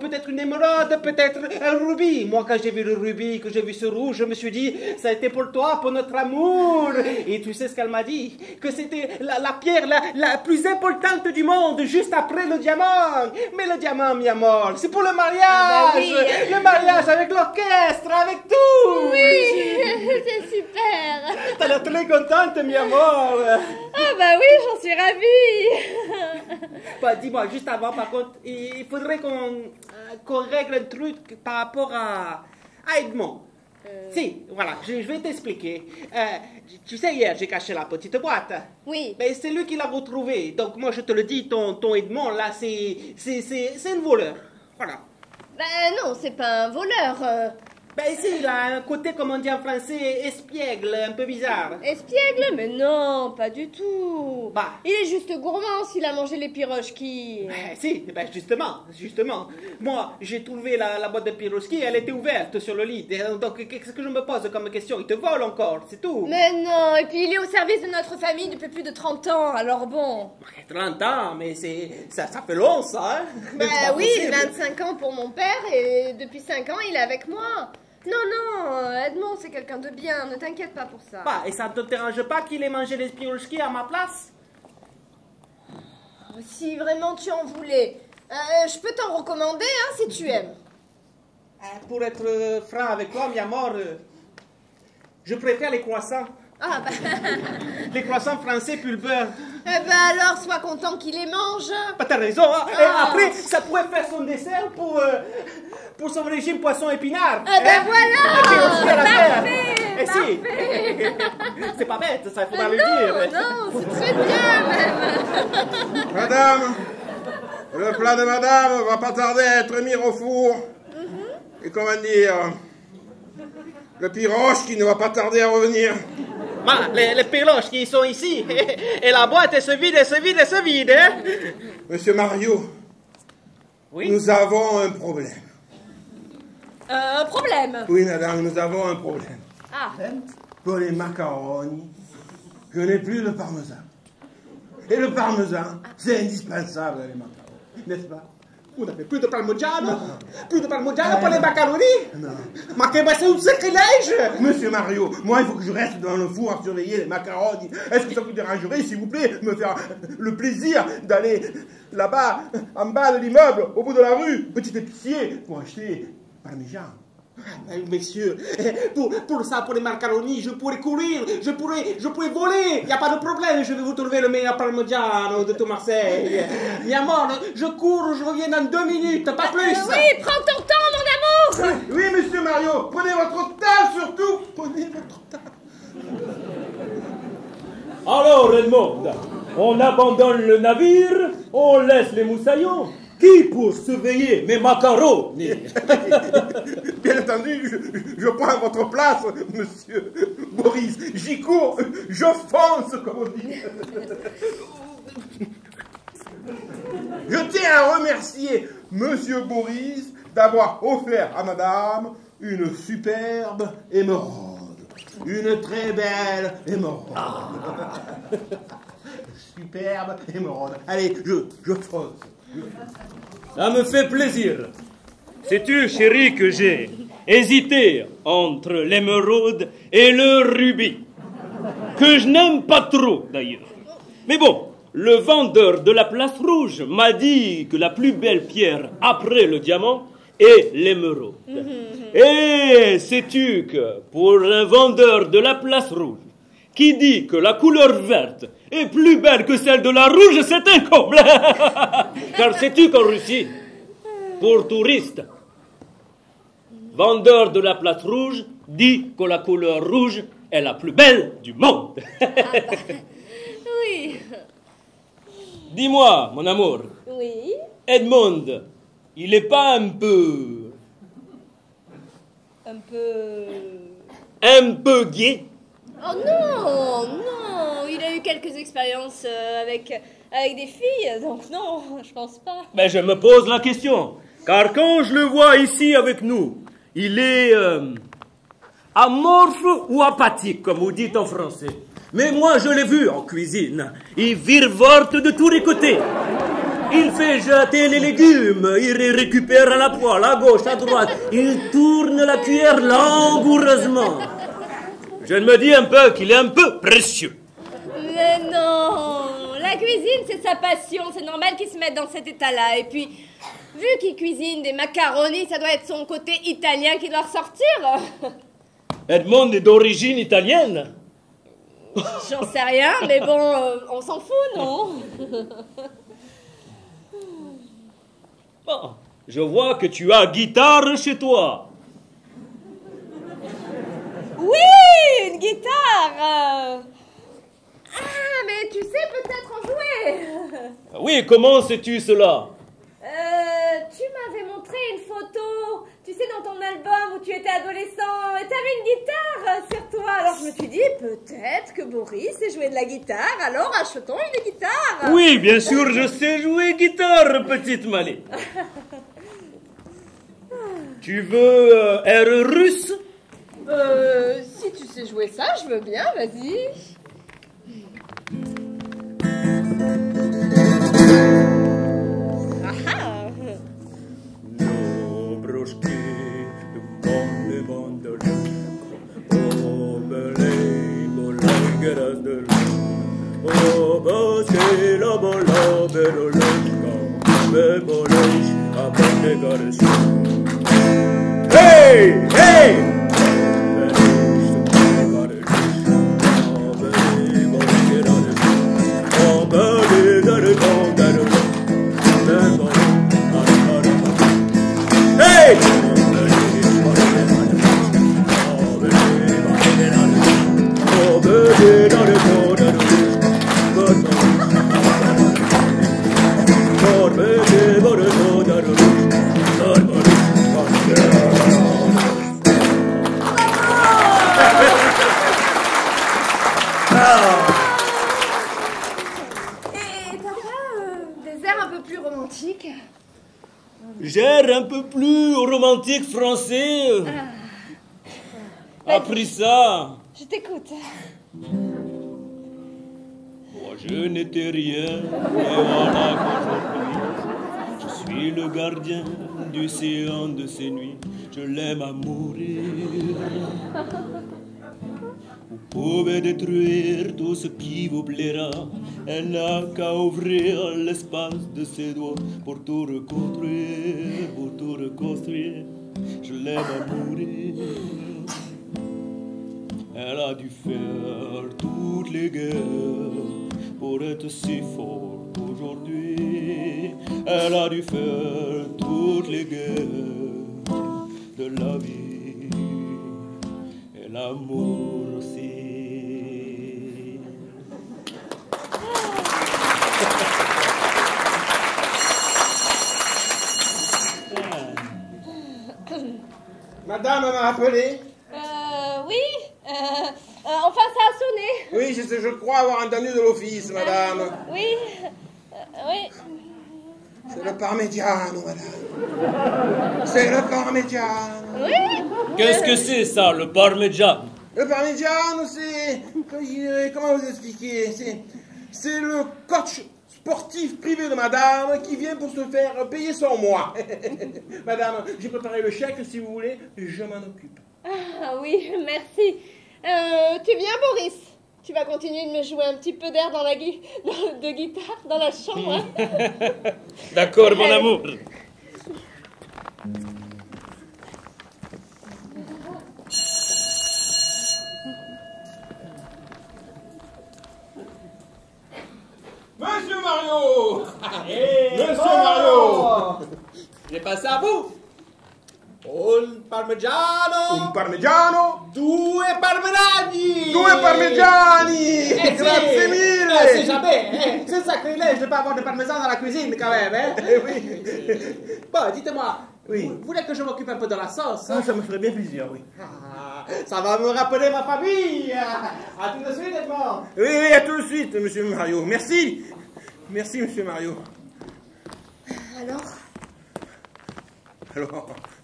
peut-être une émeraude, peut-être un rubis. Moi, quand j'ai vu le rubis, que j'ai vu ce rouge, je me suis dit, ça a été pour toi, pour notre amour. Et tu sais ce qu'elle m'a dit? Que c'était la pierre la plus importante du monde, juste après le diamant. Mais le diamant, mi amor, c'est pour le mariage. Ah bah oui. Le mariage avec l'orchestre, avec tout. Oui, c'est super. T'as l'air très contente, mi amor. Ah bah oui, j'en suis ravie. Bah, dis-moi, juste avant, par contre, il faudrait qu'on règle un truc par rapport à Edmond. Si, voilà, je vais t'expliquer. Tu sais, hier, j'ai caché la petite boîte. Oui. Mais c'est lui qui l'a retrouvée. Donc, moi, je te le dis, ton Edmond, là, c'est un voleur. Voilà. Ben non, c'est pas un voleur. Ben, si, il a un côté, comme on dit en français, espiègle, un peu bizarre. Espiègle? Mais non, pas du tout. Bah. Il est juste gourmand s'il a mangé les pirochki. Si, ben justement. Moi, j'ai trouvé la boîte de piroski, elle était ouverte sur le lit. Donc, qu'est-ce que je me pose comme question? Il te vole encore, c'est tout. Mais non, et puis il est au service de notre famille depuis plus de 30 ans, alors bon. 30 ans, mais ça fait long, ça, hein? Ben C'est pas oui, possible. 25 ans pour mon père, et depuis 5 ans, il est avec moi. Non, Edmond, c'est quelqu'un de bien, ne t'inquiète pas pour ça. Bah, et ça ne te dérange pas qu'il ait mangé les pirochki à ma place? Si vraiment tu en voulais, je peux t'en recommander, hein, si tu aimes. Pour être franc avec toi, mi amor, je préfère les croissants. Ah bah... Les croissants français puis le beurre. Eh ben alors, sois content qu'il les mange. Bah, t'as raison, hein? Et après, ça pourrait faire son dessert pour son régime poisson épinard. Ah ben voilà. Parfait. Et si. C'est pas bête, ça, il faudra le dire. Non, c'est très bien même. Madame, le plat de madame va pas tarder à être mis au four. Et comment dire, le piroche qui ne va pas tarder à revenir. Ma, les piroches qui sont ici, et la boîte, elle se vide, hein? Monsieur Mario, Oui? nous avons un problème. Un problème. Oui, madame, nous avons un problème. Ah. Pour les macaronis, je n'ai plus de parmesan. Et le parmesan, c'est indispensable dans les macaronis, n'est-ce pas? Vous n'avez plus de parmigiano? Plus de parmigiano pour les macaronis? Non. Ma che c'est un sacrilège! Monsieur Mario, moi, il faut que je reste dans le four à surveiller les macaronis. Est-ce que ça vous dérangerait, s'il vous plaît, me faire le plaisir d'aller là-bas, en bas de l'immeuble, au bout de la rue, petit épicier, pour acheter parmesan? Messieurs, pour ça, pour les macaronis, je pourrais courir, je pourrais voler, il n'y a pas de problème, je vais vous trouver le meilleur parmigiano de tout Marseille. Mi amor, je cours, je reviens dans 2 minutes, pas plus. Oui, prends ton temps, mon amour. Oui, monsieur Mario, prenez votre temps surtout. Prenez votre temps. Alors, Edmond, on abandonne le navire, on laisse les moussaillons. Qui pour surveiller mes macaronis? Bien entendu, je prends votre place, monsieur Boris. J'y cours, je fonce, comme on dit. Je tiens à remercier monsieur Boris d'avoir offert à madame une superbe émeraude. Une très belle émeraude. Superbe émeraude. Allez, je fonce. Ça me fait plaisir. Sais-tu, chérie, que j'ai hésiter entre l'émeraude et le rubis, que je n'aime pas trop d'ailleurs. Mais bon, le vendeur de la place rouge m'a dit que la plus belle pierre après le diamant est l'émeraude. Et sais-tu que pour un vendeur de la place rouge qui dit que la couleur verte est plus belle que celle de la rouge, c'est un comble. Car sais-tu qu'en Russie, pour touristes, vendeur de la place rouge dit que la couleur rouge est la plus belle du monde. Oui. Dis-moi, mon amour, Oui. Edmond, il est pas un peu gay? Oh non, non, il a eu quelques expériences avec des filles, donc non, je pense pas. Mais je me pose la question, car quand je le vois ici avec nous, il est amorphe ou apathique, comme vous dites en français. Mais moi, je l'ai vu en cuisine. Il virevolte de tous les côtés. Il fait jeter les légumes, il les récupère à la poêle, à gauche, à droite. Il tourne la cuillère langoureusement. Je me dis un peu qu'il est un peu précieux. Mais non, la cuisine, c'est sa passion, c'est normal qu'il se mette dans cet état-là. Et puis, vu qu'il cuisine des macaronis, ça doit être son côté italien qui doit ressortir. Edmond est d'origine italienne. J'en sais rien, mais bon, on s'en fout, non? Bon, je vois que tu as guitare chez toi. Oui, une guitare. Ah, mais tu sais peut-être en jouer. Oui, comment sais-tu cela? Tu m'avais montré une photo, tu sais, dans ton album où tu étais adolescent, et t'avais une guitare sur toi. Alors je me suis dit, peut-être que Boris sait jouer de la guitare, alors achetons une guitare. Oui, bien sûr, je sais jouer guitare, petite Mali. Tu veux air russe? Si tu sais jouer ça, je veux bien, vas-y. Hey! Hey! J'aime un peu plus romantique français. Appris ça. Je t'écoute. Moi, je n'étais rien, mais voilà qu'aujourd'hui, je suis le gardien du séant de ces nuits. Je l'aime à mourir. Vous pouvez détruire tout ce qui vous plaira. Elle n'a qu'à ouvrir l'espace de ses doigts pour tout reconstruire, pour tout reconstruire. Je l'aime à mourir. Elle a dû faire toutes les guerres pour être si forte aujourd'hui. Elle a dû faire toutes les guerres de la vie et l'amour aussi. Madame m'a appelé. Oui. Enfin, ça a sonné. Oui, je crois avoir entendu de l'office, madame. Oui. Oui. C'est le parmigiano, madame. C'est le parmigiano. Oui. Qu'est-ce que c'est ça, le parmigiano? Le parmigiano, c'est... Comment vous expliquer? C'est le coach sportif privé de madame qui vient pour se faire payer son mois. Madame, j'ai préparé le chèque si vous voulez, je m'en occupe. Ah oui, merci. Tu viens, Boris? Tu vas continuer de me jouer un petit peu d'air dans la de guitare dans la chambre, hein? D'accord, mon amour. Monsieur Mario! Monsieur Mario! J'ai passé à vous. Un parmigiano. Un parmigiano! Due parmigiani. Due parmigiani! Grazie mille! Si jamais, c'est sacrilège de ne pas avoir de parmesan dans la cuisine quand même, hein? Oui. Bon, dites-moi, Oui. vous voulez que je m'occupe un peu de la sauce? Ça me ferait bien plaisir, oui. Ah, ça va me rappeler ma famille. À tout de suite, Edmond. Oui, à tout de suite, monsieur Mario. Merci. Merci, monsieur Mario.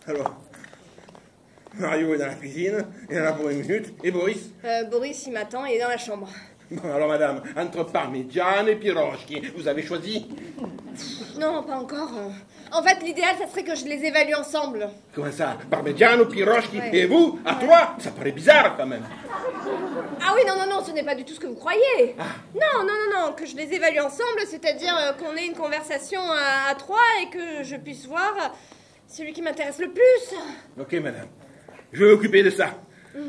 Alors. Mario est dans la cuisine, il est là pour 1 minute. Et Boris? Boris, il m'attend, il est dans la chambre. Bon, alors, madame, entre parmigiano et piroschi, vous avez choisi? Non, pas encore. En fait, l'idéal, ça serait que je les évalue ensemble. Comment ça? Parmigiano, piroschi, Ouais. et vous? À trois? Ça paraît bizarre, quand même. Ah oui, non, ce n'est pas du tout ce que vous croyez. Non, que je les évalue ensemble, c'est-à-dire qu'on ait une conversation à 3 et que je puisse voir celui qui m'intéresse le plus. Ok, madame. Je vais m'occuper de ça.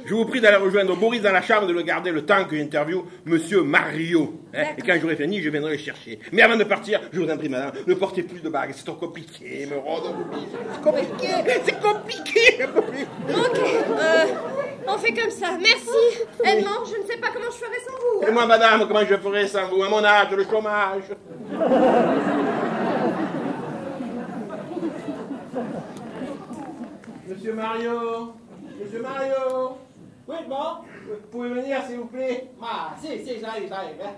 Je vous prie d'aller rejoindre Boris dans la chambre, de le garder le temps que j'interviewe monsieur Mario. Hein. Et quand j'aurai fini, je viendrai le chercher. Mais avant de partir, je vous en prie, madame, ne portez plus de bagues. C'est trop compliqué, me rendre. C'est compliqué. Ok, on fait comme ça. Merci. Edmond, je ne sais pas comment je ferai sans vous. Et moi, madame, comment je ferai sans vous? À mon âge, le chômage. Monsieur Mario. Oui, bon. Vous pouvez venir, s'il vous plaît? Ah, si, j'arrive. Hein.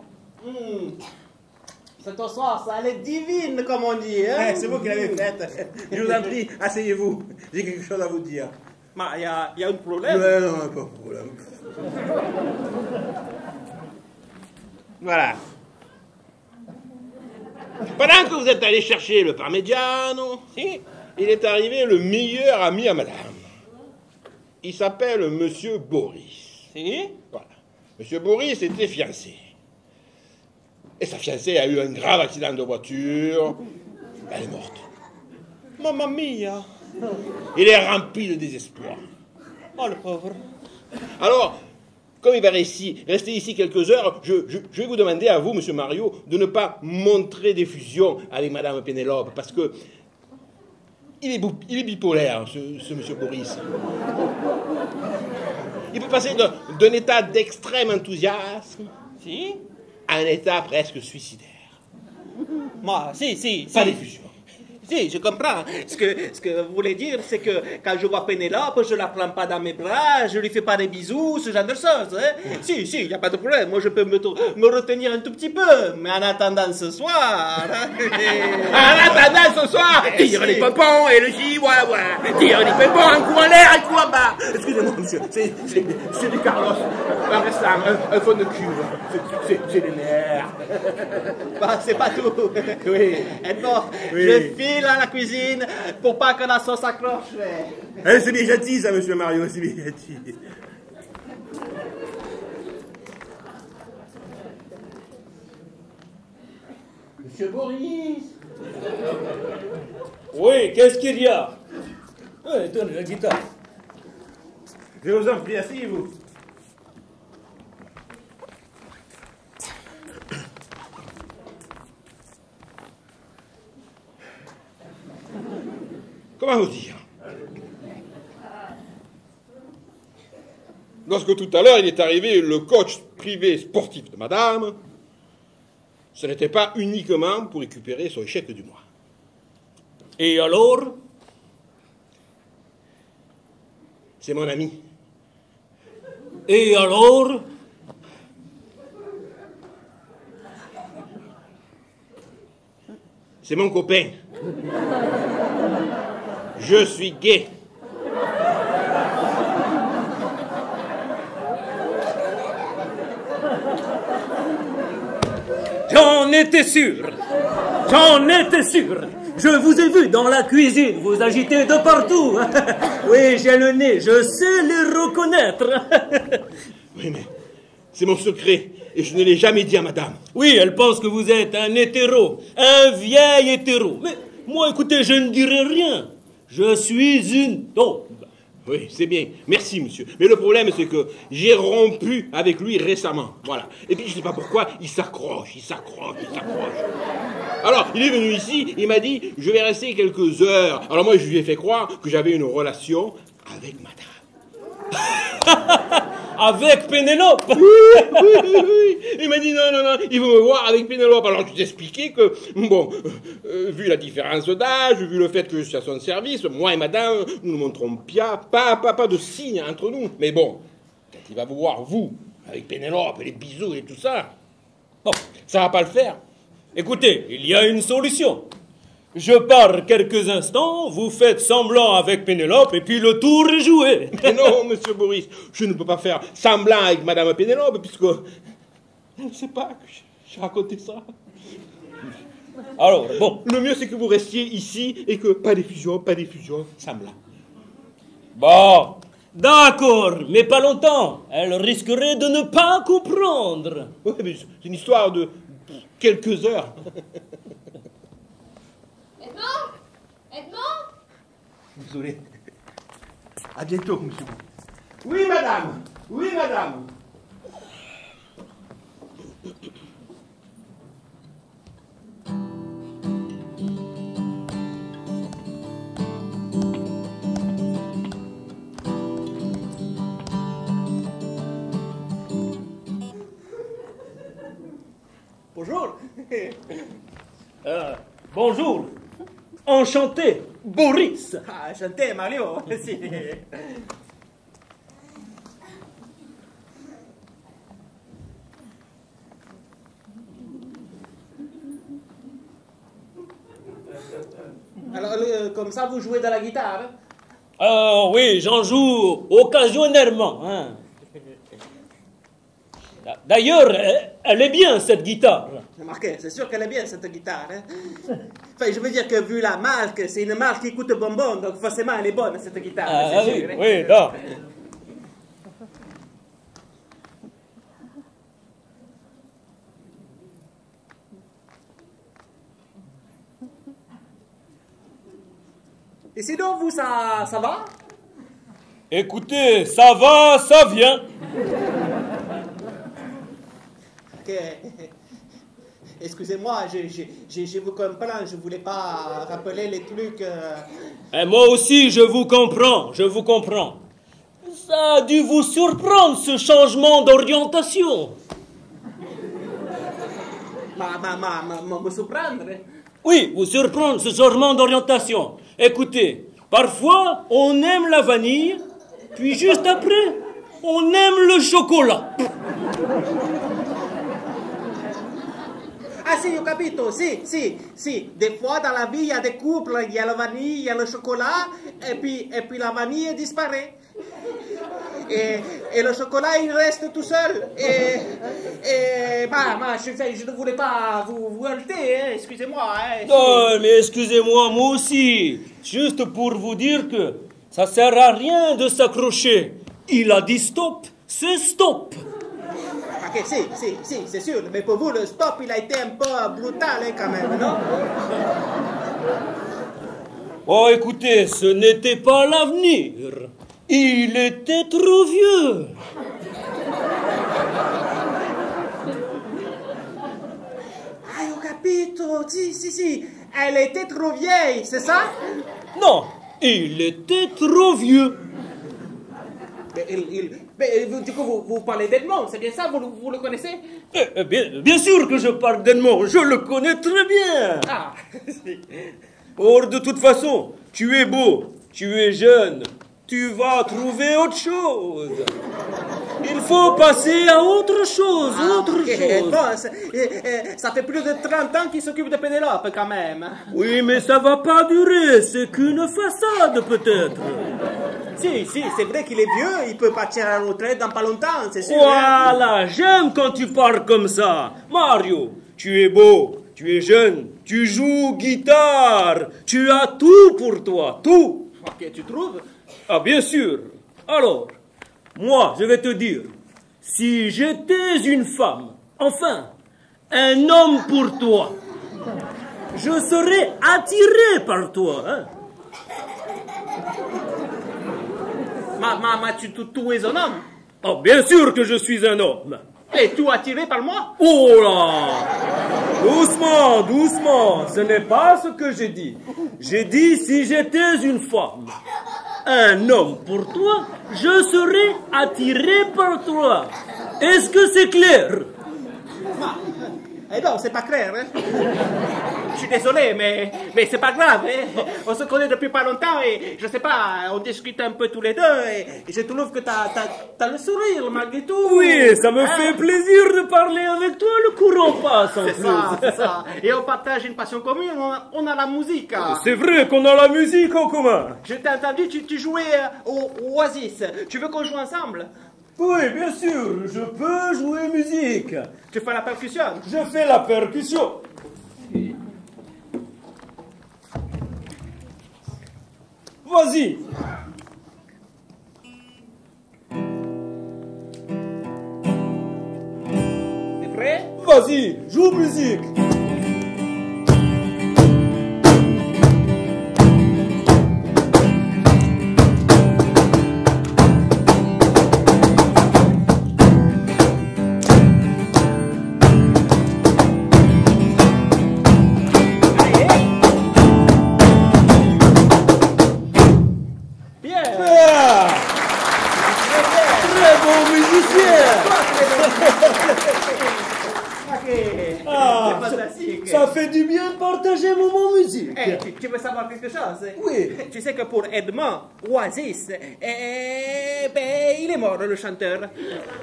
Cette sauce, elle est divine, comme on dit. Hein? C'est vous qui l'avez faite. Je vous en prie, asseyez-vous. J'ai quelque chose à vous dire. Il y a un problème. Non, pas de problème. Voilà. Pendant que vous êtes allé chercher le parmigiano, il est arrivé le meilleur ami à madame. Il s'appelle monsieur Boris. Voilà. Monsieur Boris était fiancé. Et sa fiancée a eu un grave accident de voiture. Elle est morte. Mamma mia. Il est rempli de désespoir. Oh, le pauvre. Alors, comme il va rester ici quelques heures, je vais vous demander à vous, monsieur Mario, de ne pas montrer d'effusion avec madame Pénélope, parce que il est bipolaire, ce monsieur Boris. Il peut passer d'un état d'extrême enthousiasme à un état presque suicidaire. Moi, si. Pas d'effusion. Si, je comprends. Ce que vous voulez dire, c'est que quand je vois Pénélope, je la prends pas dans mes bras, je lui fais pas des bisous, ce genre de choses. Hein? Si, il n'y a pas de problème. Moi, je peux me retenir un tout petit peu. Mais en attendant ce soir... Tire les pompons et le chihuahua. Tire les pompons, un coup en l'air, un coup en bas. Excusez-moi, monsieur, c'est du Carlos. Un restant, un fond de cuve. C'est les nerfs. Bah, c'est pas tout. Oui. Edmond, Oui. je file à la cuisine pour pas que la sauce accroche. C'est bien gentil, ça, monsieur Mario, c'est bien gentil. Monsieur Boris. Oui, qu'est-ce qu'il y a? Oui, tenez la guitare. Je vous en prie, asseyez-vous. Comment vous dire? Lorsque tout à l'heure il est arrivé le coach privé sportif de madame, ce n'était pas uniquement pour récupérer son chèque du mois. Et alors? C'est mon ami. Et alors? C'est mon copain. Je suis gay. J'en étais sûr. J'en étais sûr. Je vous ai vu dans la cuisine, vous agitez de partout. Oui, j'ai le nez, je sais les reconnaître. Oui, mais c'est mon secret et je ne l'ai jamais dit à madame. Oui, elle pense que vous êtes un hétéro, un vieil hétéro. Mais moi, écoutez, je ne dirai rien. Je suis une tombe. Oui, c'est bien. Merci, monsieur. Mais le problème, c'est que j'ai rompu avec lui récemment. Voilà. Et puis, je ne sais pas pourquoi, il s'accroche. Alors, il est venu ici, il m'a dit, je vais rester quelques heures. Alors moi, je lui ai fait croire que j'avais une relation avec madame. Avec Pénélope. Oui. Il m'a dit, non, il veut me voir avec Pénélope. Alors, je t'ai expliqué que, bon, vu la différence d'âge, vu le fait que je suis à son service, moi et madame, nous ne montrons pas de signe entre nous. Mais bon, quand il va vous voir, vous, avec Pénélope, les bisous et tout ça, bon, ça va pas le faire. Écoutez, il y a une solution. Je pars quelques instants, vous faites semblant avec Pénélope, et puis le tour est joué. Mais non, monsieur Boris, je ne peux pas faire semblant avec madame Pénélope, puisque elle ne sait pas que j'ai raconté ça. Alors, bon. Le mieux, c'est que vous restiez ici, et que pas d'effusion, semblant. Bon, d'accord, mais pas longtemps. Elle risquerait de ne pas comprendre. Oui, mais c'est une histoire de quelques heures. Edmond? Désolé. À bientôt, monsieur. Oui, madame. Bonjour. Bonjour. Enchanté, Boris. Ah, enchanté, Mario. Si. Alors, comme ça, vous jouez de la guitare? Oui, j'en joue occasionnellement. Hein. D'ailleurs, elle est bien, cette guitare. Remarquez, c'est sûr qu'elle est bien, cette guitare. Hein? Enfin, je veux dire que vu la marque, c'est une marque qui coûte bonbon, donc forcément, elle est bonne, cette guitare. Ah, c'est sûr, hein? oui, non. Et sinon, vous, ça va? Écoutez, ça va, ça vient. Ok. Excusez-moi, je vous comprends, je voulais pas rappeler les trucs. Et moi aussi, je vous comprends. Ça a dû vous surprendre, ce changement d'orientation. Me surprendre. Oui, vous surprendre, ce changement d'orientation. Écoutez, parfois, on aime la vanille, puis juste après, on aime le chocolat. Ah si, ho capito, si. Des fois dans la vie, il y a des couples, il y a la vanille, il y a le chocolat, et puis la vanille disparaît. Et le chocolat, il reste tout seul. Je ne voulais pas vous heurter, hein, excusez-moi. Hein, Oh, mais excusez-moi, moi aussi. Juste pour vous dire que ça sert à rien de s'accrocher. Il a dit stop, c'est stop. Ok, si, c'est sûr. Mais pour vous, le stop, il a été un peu brutal, hein, quand même, non? Oh, écoutez, ce n'était pas l'avenir. Il était trop vieux. Ah, ho capito, si. Elle était trop vieille, c'est ça? Non, il était trop vieux. Mais du coup, vous parlez d'Edmond, c'est bien ça, vous le connaissez? Bien sûr que je parle d'Edmond, je le connais très bien. Ah, Or, de toute façon, tu es beau, tu es jeune, tu vas trouver autre chose. Il faut passer à autre chose, Bon, ça fait plus de 30 ans qu'il s'occupe de Pénélope, quand même. Oui, mais ça va pas durer, c'est qu'une façade peut-être. Si, c'est vrai qu'il est vieux, il peut partir à la retraite dans pas longtemps, c'est sûr. Hein? Voilà, j'aime quand tu parles comme ça. Mario, tu es beau, Tu es jeune, tu joues guitare, tu as tout pour toi, tout. Ok, tu trouves? Ah, bien sûr. Alors, moi, je vais te dire, si j'étais une femme, enfin, un homme pour toi, je serais attiré par toi, hein. Tu es un homme. Oh, bien sûr que je suis un homme. Et tu es attiré par moi? Oh là! Doucement, doucement, ce n'est pas ce que j'ai dit. J'ai dit si j'étais une femme, un homme pour toi, je serais attiré par toi. Est-ce que c'est clair? Eh non, c'est pas clair, hein? Je suis désolé, mais c'est pas grave, hein? On se connaît depuis pas longtemps et je sais pas, on discute un peu tous les deux et je trouve que t'as le sourire malgré tout. Oui, ça me fait plaisir de parler avec toi, le courant passe en C'est plus. ça, c'est ça. Et on partage une passion commune, on a la musique. C'est vrai qu'on a la musique en commun. Je t'ai entendu, tu jouais au Oasis. Tu veux qu'on joue ensemble? Oui, bien sûr, je peux jouer musique. Tu fais la percussion? Je fais la percussion. Vas-y. T'es prêt? Vas-y, joue musique. Ça fait du bien de partager un moment musique. Tu veux savoir quelque chose? Oui. Tu sais que pour Edmond, Oasis, il est mort, le chanteur.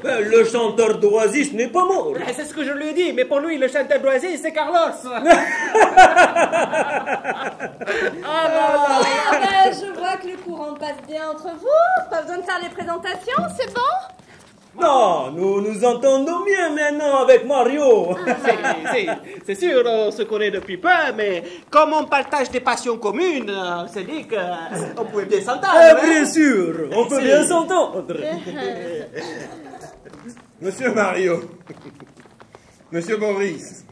Ben, le chanteur d'Oasis n'est pas mort. C'est ce que je lui ai dit, mais pour lui, le chanteur d'Oasis, c'est Carlos. Je vois que le courant passe bien entre vous. Pas besoin de faire les présentations, c'est bon? Non, nous nous entendons bien maintenant avec Mario. C'est sûr, on se connaît depuis peu, mais comme on partage des passions communes, on s'est dit qu'on pouvait bien s'entendre. Bien sûr, on peut bien s'entendre. Monsieur Mario, Monsieur Boris,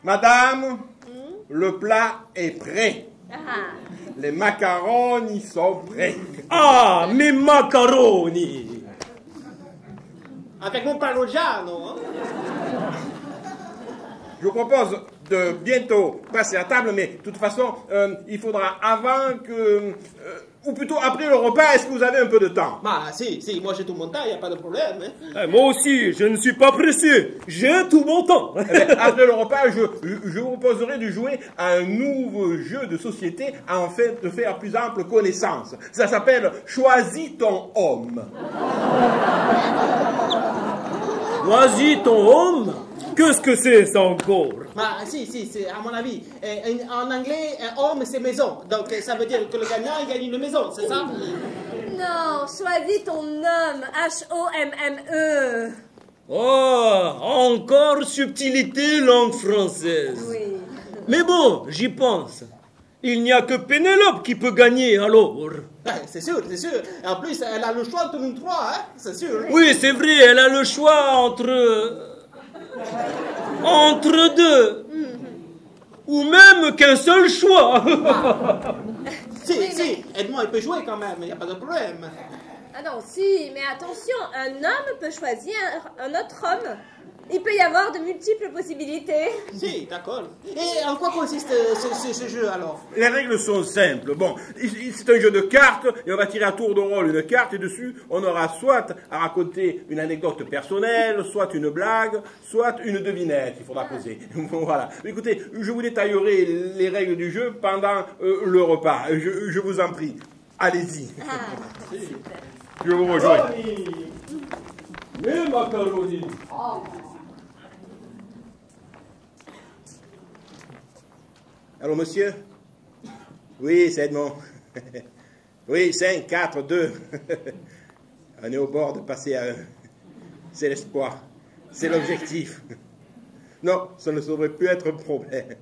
Madame, le plat est prêt. Les macaroni sont prêts. Ah, mes macaroni. Avec mon parmigiano, hein? Je vous propose de bientôt passer à table, mais de toute façon, il faudra avant que... ou plutôt après le repas, est-ce que vous avez un peu de temps? Bah si, moi j'ai tout mon temps, il n'y a pas de problème. Hein? Moi aussi, je ne suis pas pressé. J'ai tout mon temps. Après le repas, je vous proposerai de jouer à un nouveau jeu de société afin de faire plus ample connaissance. Ça s'appelle « Choisis ton homme ». Choisis ton homme. Qu'est-ce que c'est ça encore? Bah si, c'est à mon avis. En anglais, un homme c'est maison. Donc ça veut dire que le gagnant il gagne une maison, c'est ça? Non, choisis ton homme. H-O-M-M-E. Oh, encore subtilité langue française. Oui. Mais bon, j'y pense. Il n'y a que Pénélope qui peut gagner alors. C'est sûr. En plus, elle a le choix entre nous trois, hein? C'est sûr. Oui, c'est vrai, elle a le choix entre deux. Ou même qu'un seul choix. Si, Edmond, il peut jouer quand même, il n'y a pas de problème. Ah non, si, mais attention, un homme peut choisir un autre homme. Il peut y avoir de multiples possibilités. Si, d'accord. Et en quoi consiste ce jeu alors? Les règles sont simples. Bon, c'est un jeu de cartes et on va tirer à tour de rôle une carte et dessus, on aura soit à raconter une anecdote personnelle, soit une blague, soit une devinette qu'il faudra poser. Voilà. Écoutez, je vous détaillerai les règles du jeu pendant le repas. Je vous en prie. Allez-y. Super. Je vous rejoins. Mes macaroni. Allô, monsieur? Oui, c'est Edmond. Oui, 5, 4, 2. On est au bord de passer à 1. C'est l'espoir. C'est l'objectif. Non, ça ne saurait plus être un problème.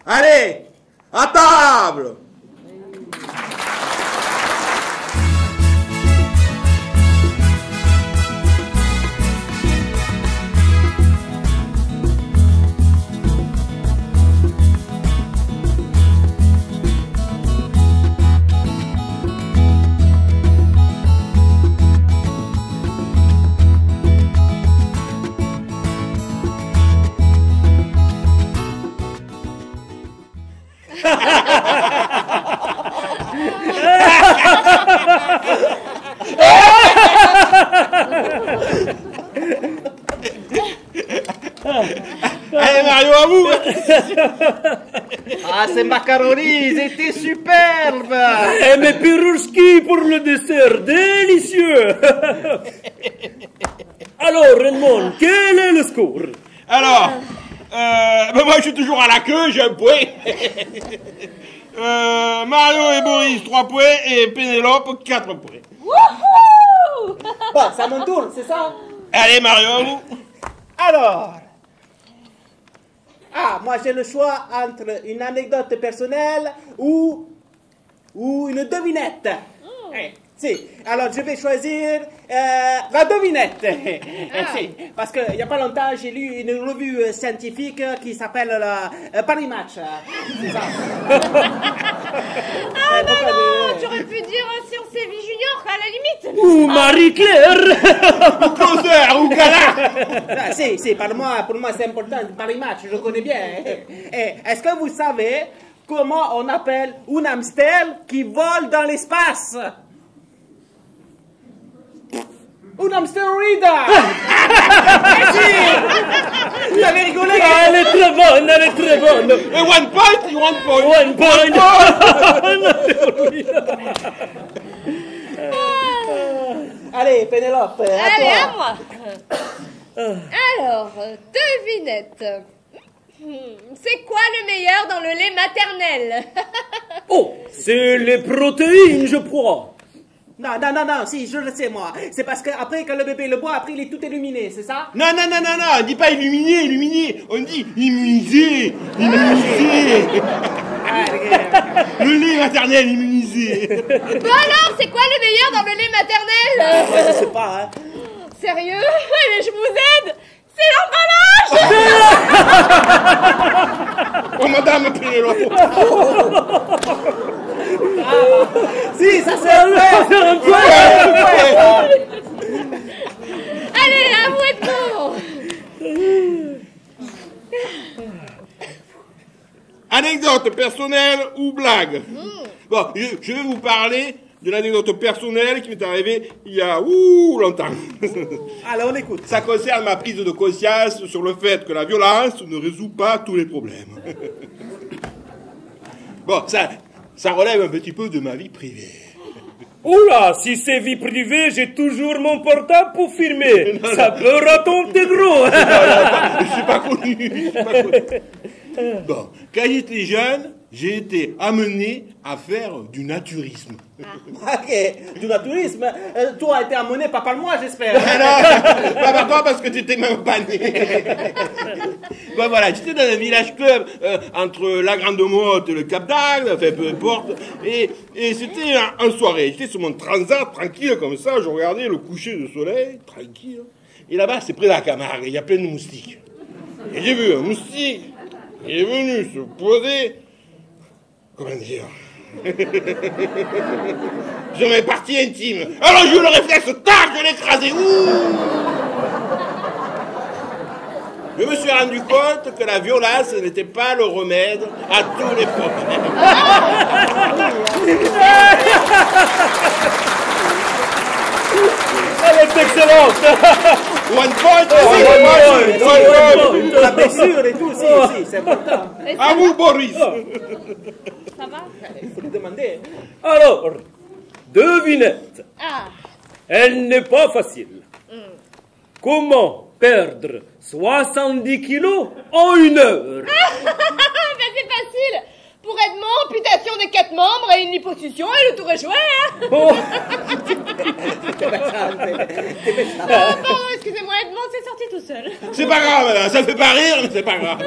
Allez, à table! Allez Mario, à vous. Ah, ces macaronis, ils étaient superbes. Et mes pirouchki pour le dessert, délicieux. Alors, Raymond, quel est le score? Alors, moi je suis toujours à la queue, j'ai un point. Mario et Boris, 3 points, et Pénélope, 4 points. Wouhou! Bon, c'est à mon tour, c'est ça? Allez Mario, à vous. Alors, moi j'ai le choix entre une anecdote personnelle ou une devinette. Si. Alors je vais choisir la devinette. Si. Parce qu'il n'y a pas longtemps, j'ai lu une revue scientifique qui s'appelle Paris Match. C'est ça. Ah non, j'aurais pu dire Sciences et Vie Junior, à la limite. Ou Marie-Claire. Ou Closer, ou Gala. Si, pour moi c'est important. Paris Match, je connais bien. Est-ce que vous savez comment on appelle un hamster qui vole dans l'espace? Un hamsterida! Vous avez rigolé? Elle est très bonne, elle est très bonne. Et 1 point, 1 point. 1 point. Allez, Pénélope, à Allez, toi. à moi. Alors, devinette. C'est quoi le meilleur dans le lait maternel? Oh, c'est les protéines, je crois. Non, si, je le sais, moi. C'est parce qu'après, quand le bébé le boit, après, il est tout illuminé, c'est ça? Non, on dit pas illuminé, on dit immunisé. Le lait maternel immunisé. Bon alors, c'est quoi le meilleur dans le lait maternel? Je sais pas, hein. Sérieux? Allez, je vous aide. C'est l'emballage. Oh, madame Pénélope. Si, ça c'est un point. Allez, à vous de bon. Anecdote personnelle ou blague? Bon, je vais vous parler de l'anecdote personnelle qui m'est arrivée il y a longtemps. Alors, on écoute. Ça concerne ma prise de conscience sur le fait que la violence ne résout pas tous les problèmes. Bon, ça relève un petit peu de ma vie privée. Oula, si c'est vie privée, j'ai toujours mon portable pour filmer. Ça peut raconter gros. Je suis pas connu. Bon, quand j'étais jeune, j'ai été amené à faire du naturisme. Ok, du naturisme. Toi, a été amené pas par moi, j'espère. Non, pas par toi parce que tu étais même pas né. Bon, voilà, j'étais dans un village club entre la Grande Motte et le Cap d'Agde, enfin peu importe. Et c'était en soirée. J'étais sur mon transat, tranquille comme ça, je regardais le coucher du soleil, tranquille. Et là-bas, c'est près de la Camargue, il y a plein de moustiques. Et j'ai vu un moustique, il est venu se poser. Comment dire? Sur mes parties intimes. Alors j'ai eu le réflexe, tac, je l'ai écrasé. Je me suis rendu compte que la violence n'était pas le remède à tous les problèmes. Elle est excellente. 1 point, La blessure et tout, si, c'est important. à vous, Boris. Ça va? Il faut lui demander. Alors, devinette. Ah. Elle n'est pas facile. Comment perdre 70 kilos en 1 heure? Ben c'est facile. Pour Edmond, amputation des 4 membres et une liposuction et le tour est joué, hein? Oh. Pardon, excusez-moi, Edmond s'est sorti tout seul. C'est pas grave, madame, ça me fait pas rire, mais c'est pas grave.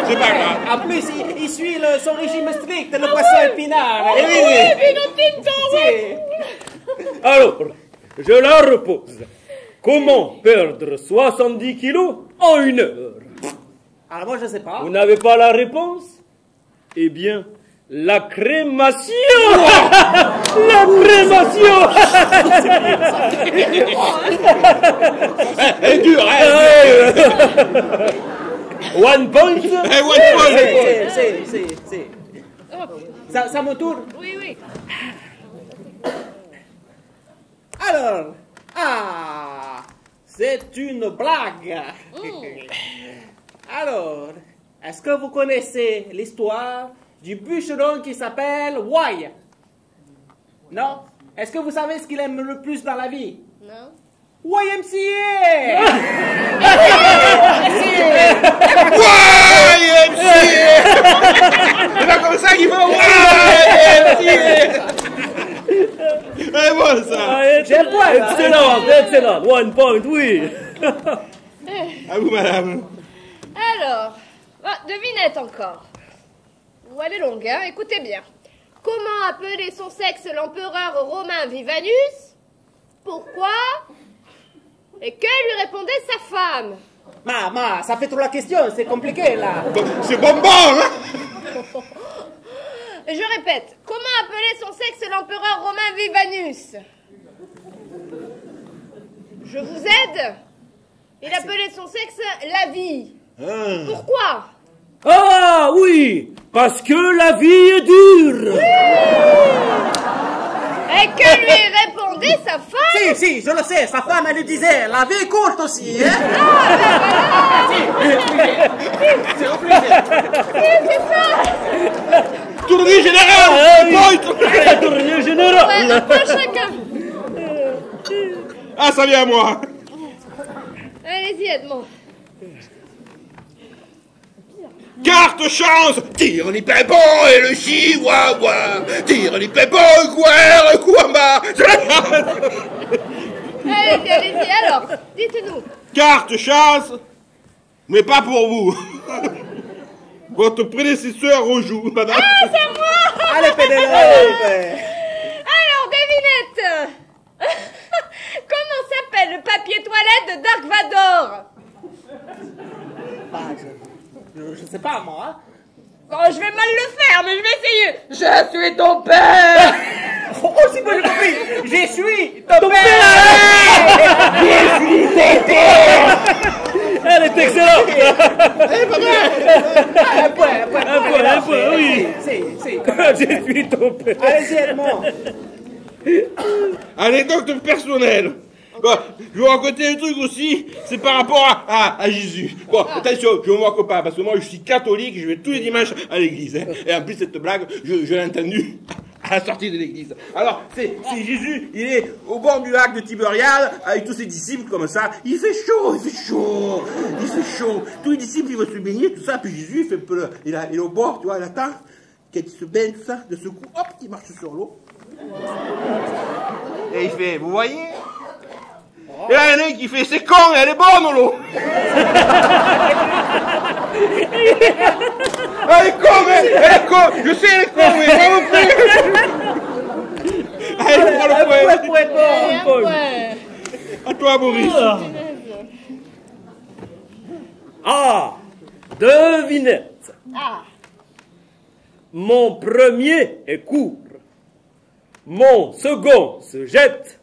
C'est pas grave. En plus, il suit son régime strict, le poisson épinard. Eh oui, Alors, je la repose. Comment perdre 70 kilos en 1 heure? Alors moi, je sais pas. Vous n'avez pas la réponse? Eh bien, la crémation. La crémation. Elle est dure, hein. One point. Eh, one point. Ça me tourne. Oui, oui. Alors, c'est une blague. Alors, est-ce que vous connaissez l'histoire du bûcheron qui s'appelle Why? Non? Est-ce que vous savez ce qu'il aime le plus dans la vie? Non. YMCA! C'est pas comme ça qu'il faut. C'est bon ça. J'ai un point, là. Excellent, excellent. One point, oui. À vous, madame. Alors, devinette encore. Ou elle est longue, hein, écoutez bien. Comment appelait son sexe l'empereur romain Vivanus? Pourquoi? Et que lui répondait sa femme? Ma, ça fait trop la question, c'est compliqué, là. C'est bonbon, hein. Je répète, comment appelait son sexe l'empereur romain Vivanus? Je vous aide? Il appelait son sexe la vie. Pourquoi? Ah oui, parce que la vie est dure. Et que lui répondait sa femme? Si, je le sais, sa femme, elle lui disait, la vie est courte aussi, hein. C'est obligé. C'est ça. Tournée générale. La tournée générale. Ouais, un peu chacun. Ah, ça vient à moi. Allez-y, Edmond. Carte chance. Tire les pépons et le chihuahua. Tire les pépons, le couamba. Allez-y, alors, dites-nous. Carte chance, mais pas pour vous. Votre prédécesseur rejoue, madame. Ah, c'est moi. Allez, Pénélope. Alors, devinette. Comment s'appelle le papier toilette de Dark Vador? Je sais pas, moi. Hein. Oh, je vais mal le faire, mais je vais essayer. Je suis ton père. Oh, si vous l'avez compris, je suis ton père. Elle est excellente. Un point, oui. Si. Je suis ton père. Allez-y, Edmond. Anecdote personnelle. Bon, je vais vous raconter un truc aussi, c'est par rapport à Jésus. Bon, attention, je ne me moque pas, parce que moi je suis catholique, je vais tous les dimanches à l'église. Hein. Et en plus, cette blague, je l'ai entendue à la sortie de l'église. Alors, c'est Jésus, il est au bord du lac de Tibériade, avec tous ses disciples comme ça. Il fait chaud. Tous les disciples, ils vont se baigner, tout ça, puis Jésus, il est au bord, tu vois, il attend qu'il se baigne, tout ça, de ce coup, hop, il marche sur l'eau. Et il fait, vous voyez? Et là, il y en a un qui fait, c'est con, elle est bonne, l'eau. Elle est con, je sais, elle est con, mais vraiment plus. Allez, prends le point. Ouais. À toi, Boris. Ah, devinette. Ah. Mon premier est court. Mon second se jette.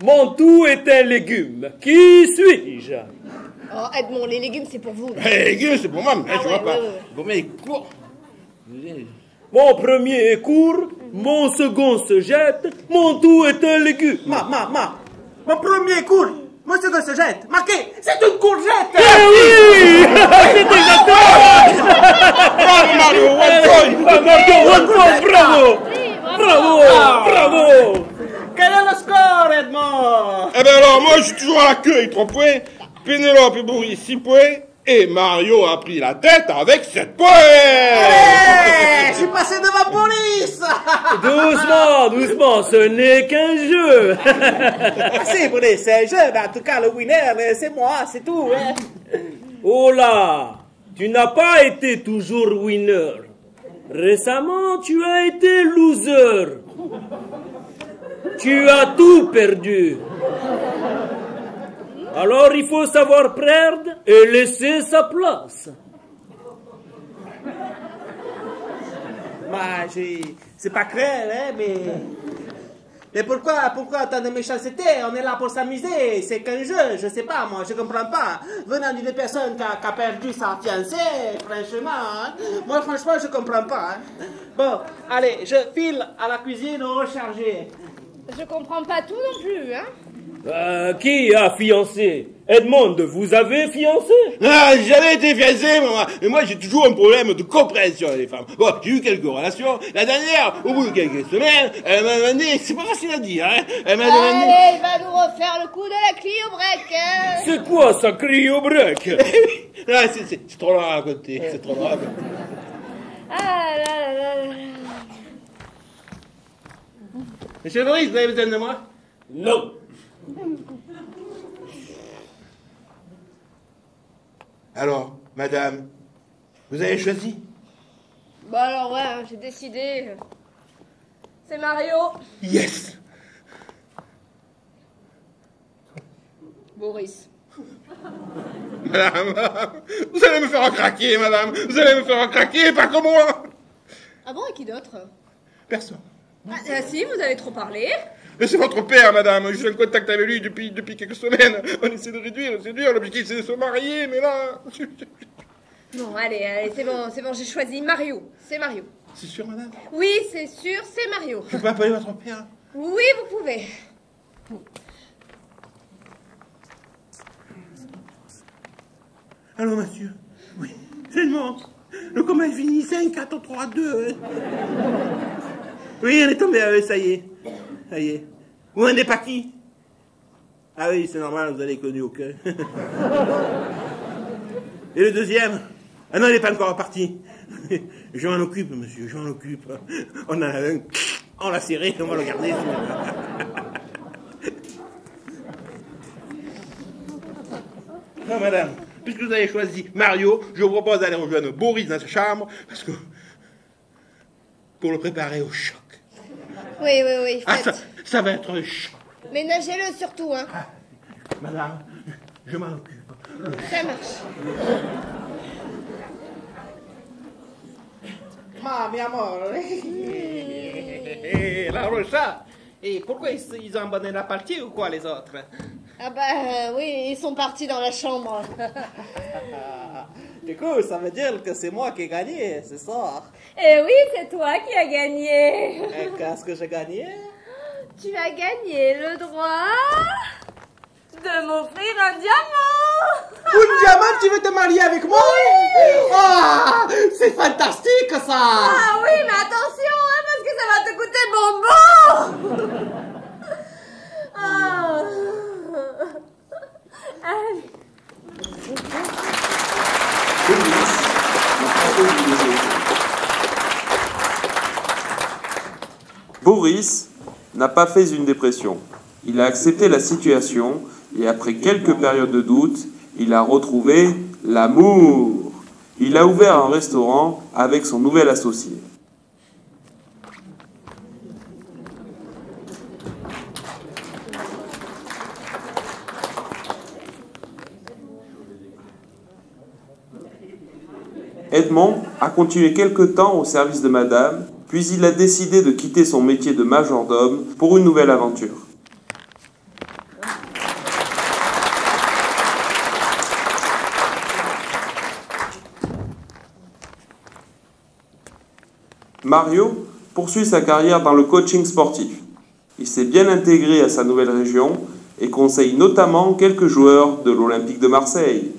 Mon tout est un légume. Qui suis-je? Oh, Edmond, les légumes, c'est pour vous. Là. Les légumes, c'est pour moi, mais je vois pas. ouais. Bon, mais court. Mon premier est court. Mon second se jette. Mon tout est un légume. Mon premier court. Mon second se jette. Marqué, c'est une courgette. Eh oui. C'est exactement. Bravo, Mario, One point, bravo. Bravo. Quel est le score, Edmond? Eh ben alors, moi, je suis toujours à la queue avec 3 points. Pénélope et Boris, 6 points. Et Mario a pris la tête avec 7 points. Hey, je suis passé devant Boris. Doucement, doucement, ce n'est qu'un jeu. C'est vrai, c'est un jeu, mais en tout cas, le winner, c'est moi, c'est tout. Hein. Oh là, tu n'as pas été toujours winner. Récemment, tu as été loser. Tu as tout perdu. Alors, il faut savoir perdre et laisser sa place. Bah, c'est pas cruel, hein, mais pourquoi tant de méchanceté? On est là pour s'amuser, c'est qu'un jeu, je sais pas, moi, je comprends pas. Venant d'une personne qui a perdu sa fiancée, franchement, hein, moi, franchement, je comprends pas. Hein. Bon, allez, je file à la cuisine recharger. Je comprends pas tout non plus, hein. Qui a fiancé? Edmond, vous avez fiancé? Ah, j'ai jamais été fiancé, maman. Mais moi, j'ai toujours un problème de compréhension avec les femmes. Bon, j'ai eu quelques relations. La dernière, au bout de quelques semaines, elle m'a demandé, c'est pas facile à dire, hein. Elle m'a demandé... Allez, il va nous refaire le coup de la cryo-break, hein. C'est quoi ça, cryo-break? Ah, c'est trop long à raconter, c'est trop long à raconter. Ah là là là là. Monsieur Maurice, vous avez besoin de moi? Non. Alors, madame, vous avez choisi? Bah alors ouais, j'ai décidé. C'est Mario. Yes! Boris. Madame, vous allez me faire craquer, madame. Vous allez me faire craquer, pas comme moi. Ah bon, et qui d'autre? Personne. Ah si, vous avez trop parlé. Mais c'est votre père, madame. Je suis en contact avec lui depuis quelques semaines. On essaie de réduire, c'est dur. L'objectif, c'est de se marier, mais là... Bon, allez, c'est bon, j'ai choisi Mario. C'est Mario. C'est sûr, madame? Oui, c'est sûr, c'est Mario. Je peux appeler votre père? Oui, vous pouvez. Allô, monsieur? Oui, c'est le monstre. Le combat est fini, 5, 4, 3, 2. Oui, on est tombé, ça y est. Ça y est. Vous vendez pas qui? Ah oui, c'est normal, vous avez connu au cœur. Et le deuxième? Ah non, il n'est pas encore parti. Je m'en occupe, monsieur, je m'en occupe. On en a un, on l'a serré, on va le garder. Non, madame, puisque vous avez choisi Mario, je vous propose d'aller rejoindre Boris dans sa chambre, parce que... pour le préparer au choc. Oui, Ah, faites. ça va être un choc. Mais nagez-le surtout, hein. Ah, madame, je m'en occupe. Ça marche. Ma, mi amore. La Rocha. Et pourquoi ils ont abandonné la partie ou quoi, les autres? Ah bah oui, ils sont partis dans la chambre. Du coup, ça veut dire que c'est moi qui ai gagné ce soir. Eh oui, c'est toi qui as gagné. Et qu'est-ce que j'ai gagné? Tu as gagné le droit de m'offrir un diamant. Un diamant, tu veux te marier avec moi? Ah, c'est fantastique ça. Ah oui, mais attention, hein, parce que ça va te coûter bonbon. Ah. Allez. Boris n'a pas fait une dépression. Il a accepté la situation et après quelques périodes de doute, il a retrouvé l'amour. Il a ouvert un restaurant avec son nouvel associé. Edmond a continué quelque temps au service de madame, puis il a décidé de quitter son métier de majordome pour une nouvelle aventure. Mario poursuit sa carrière dans le coaching sportif. Il s'est bien intégré à sa nouvelle région et conseille notamment quelques joueurs de l'Olympique de Marseille.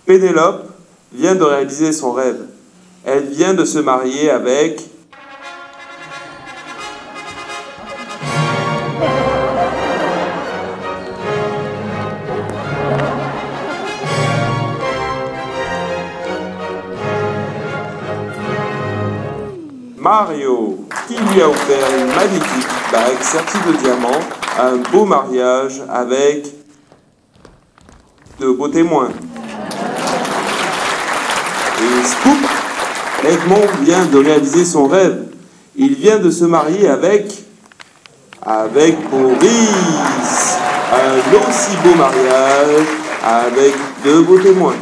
Pénélope vient de réaliser son rêve. Elle vient de se marier avec... Mario, qui lui a offert une magnifique bague sertie de diamants, un beau mariage avec de beaux témoins. Et scoop, Edmond vient de réaliser son rêve. Il vient de se marier avec Maurice. Un aussi beau mariage avec de beaux témoins.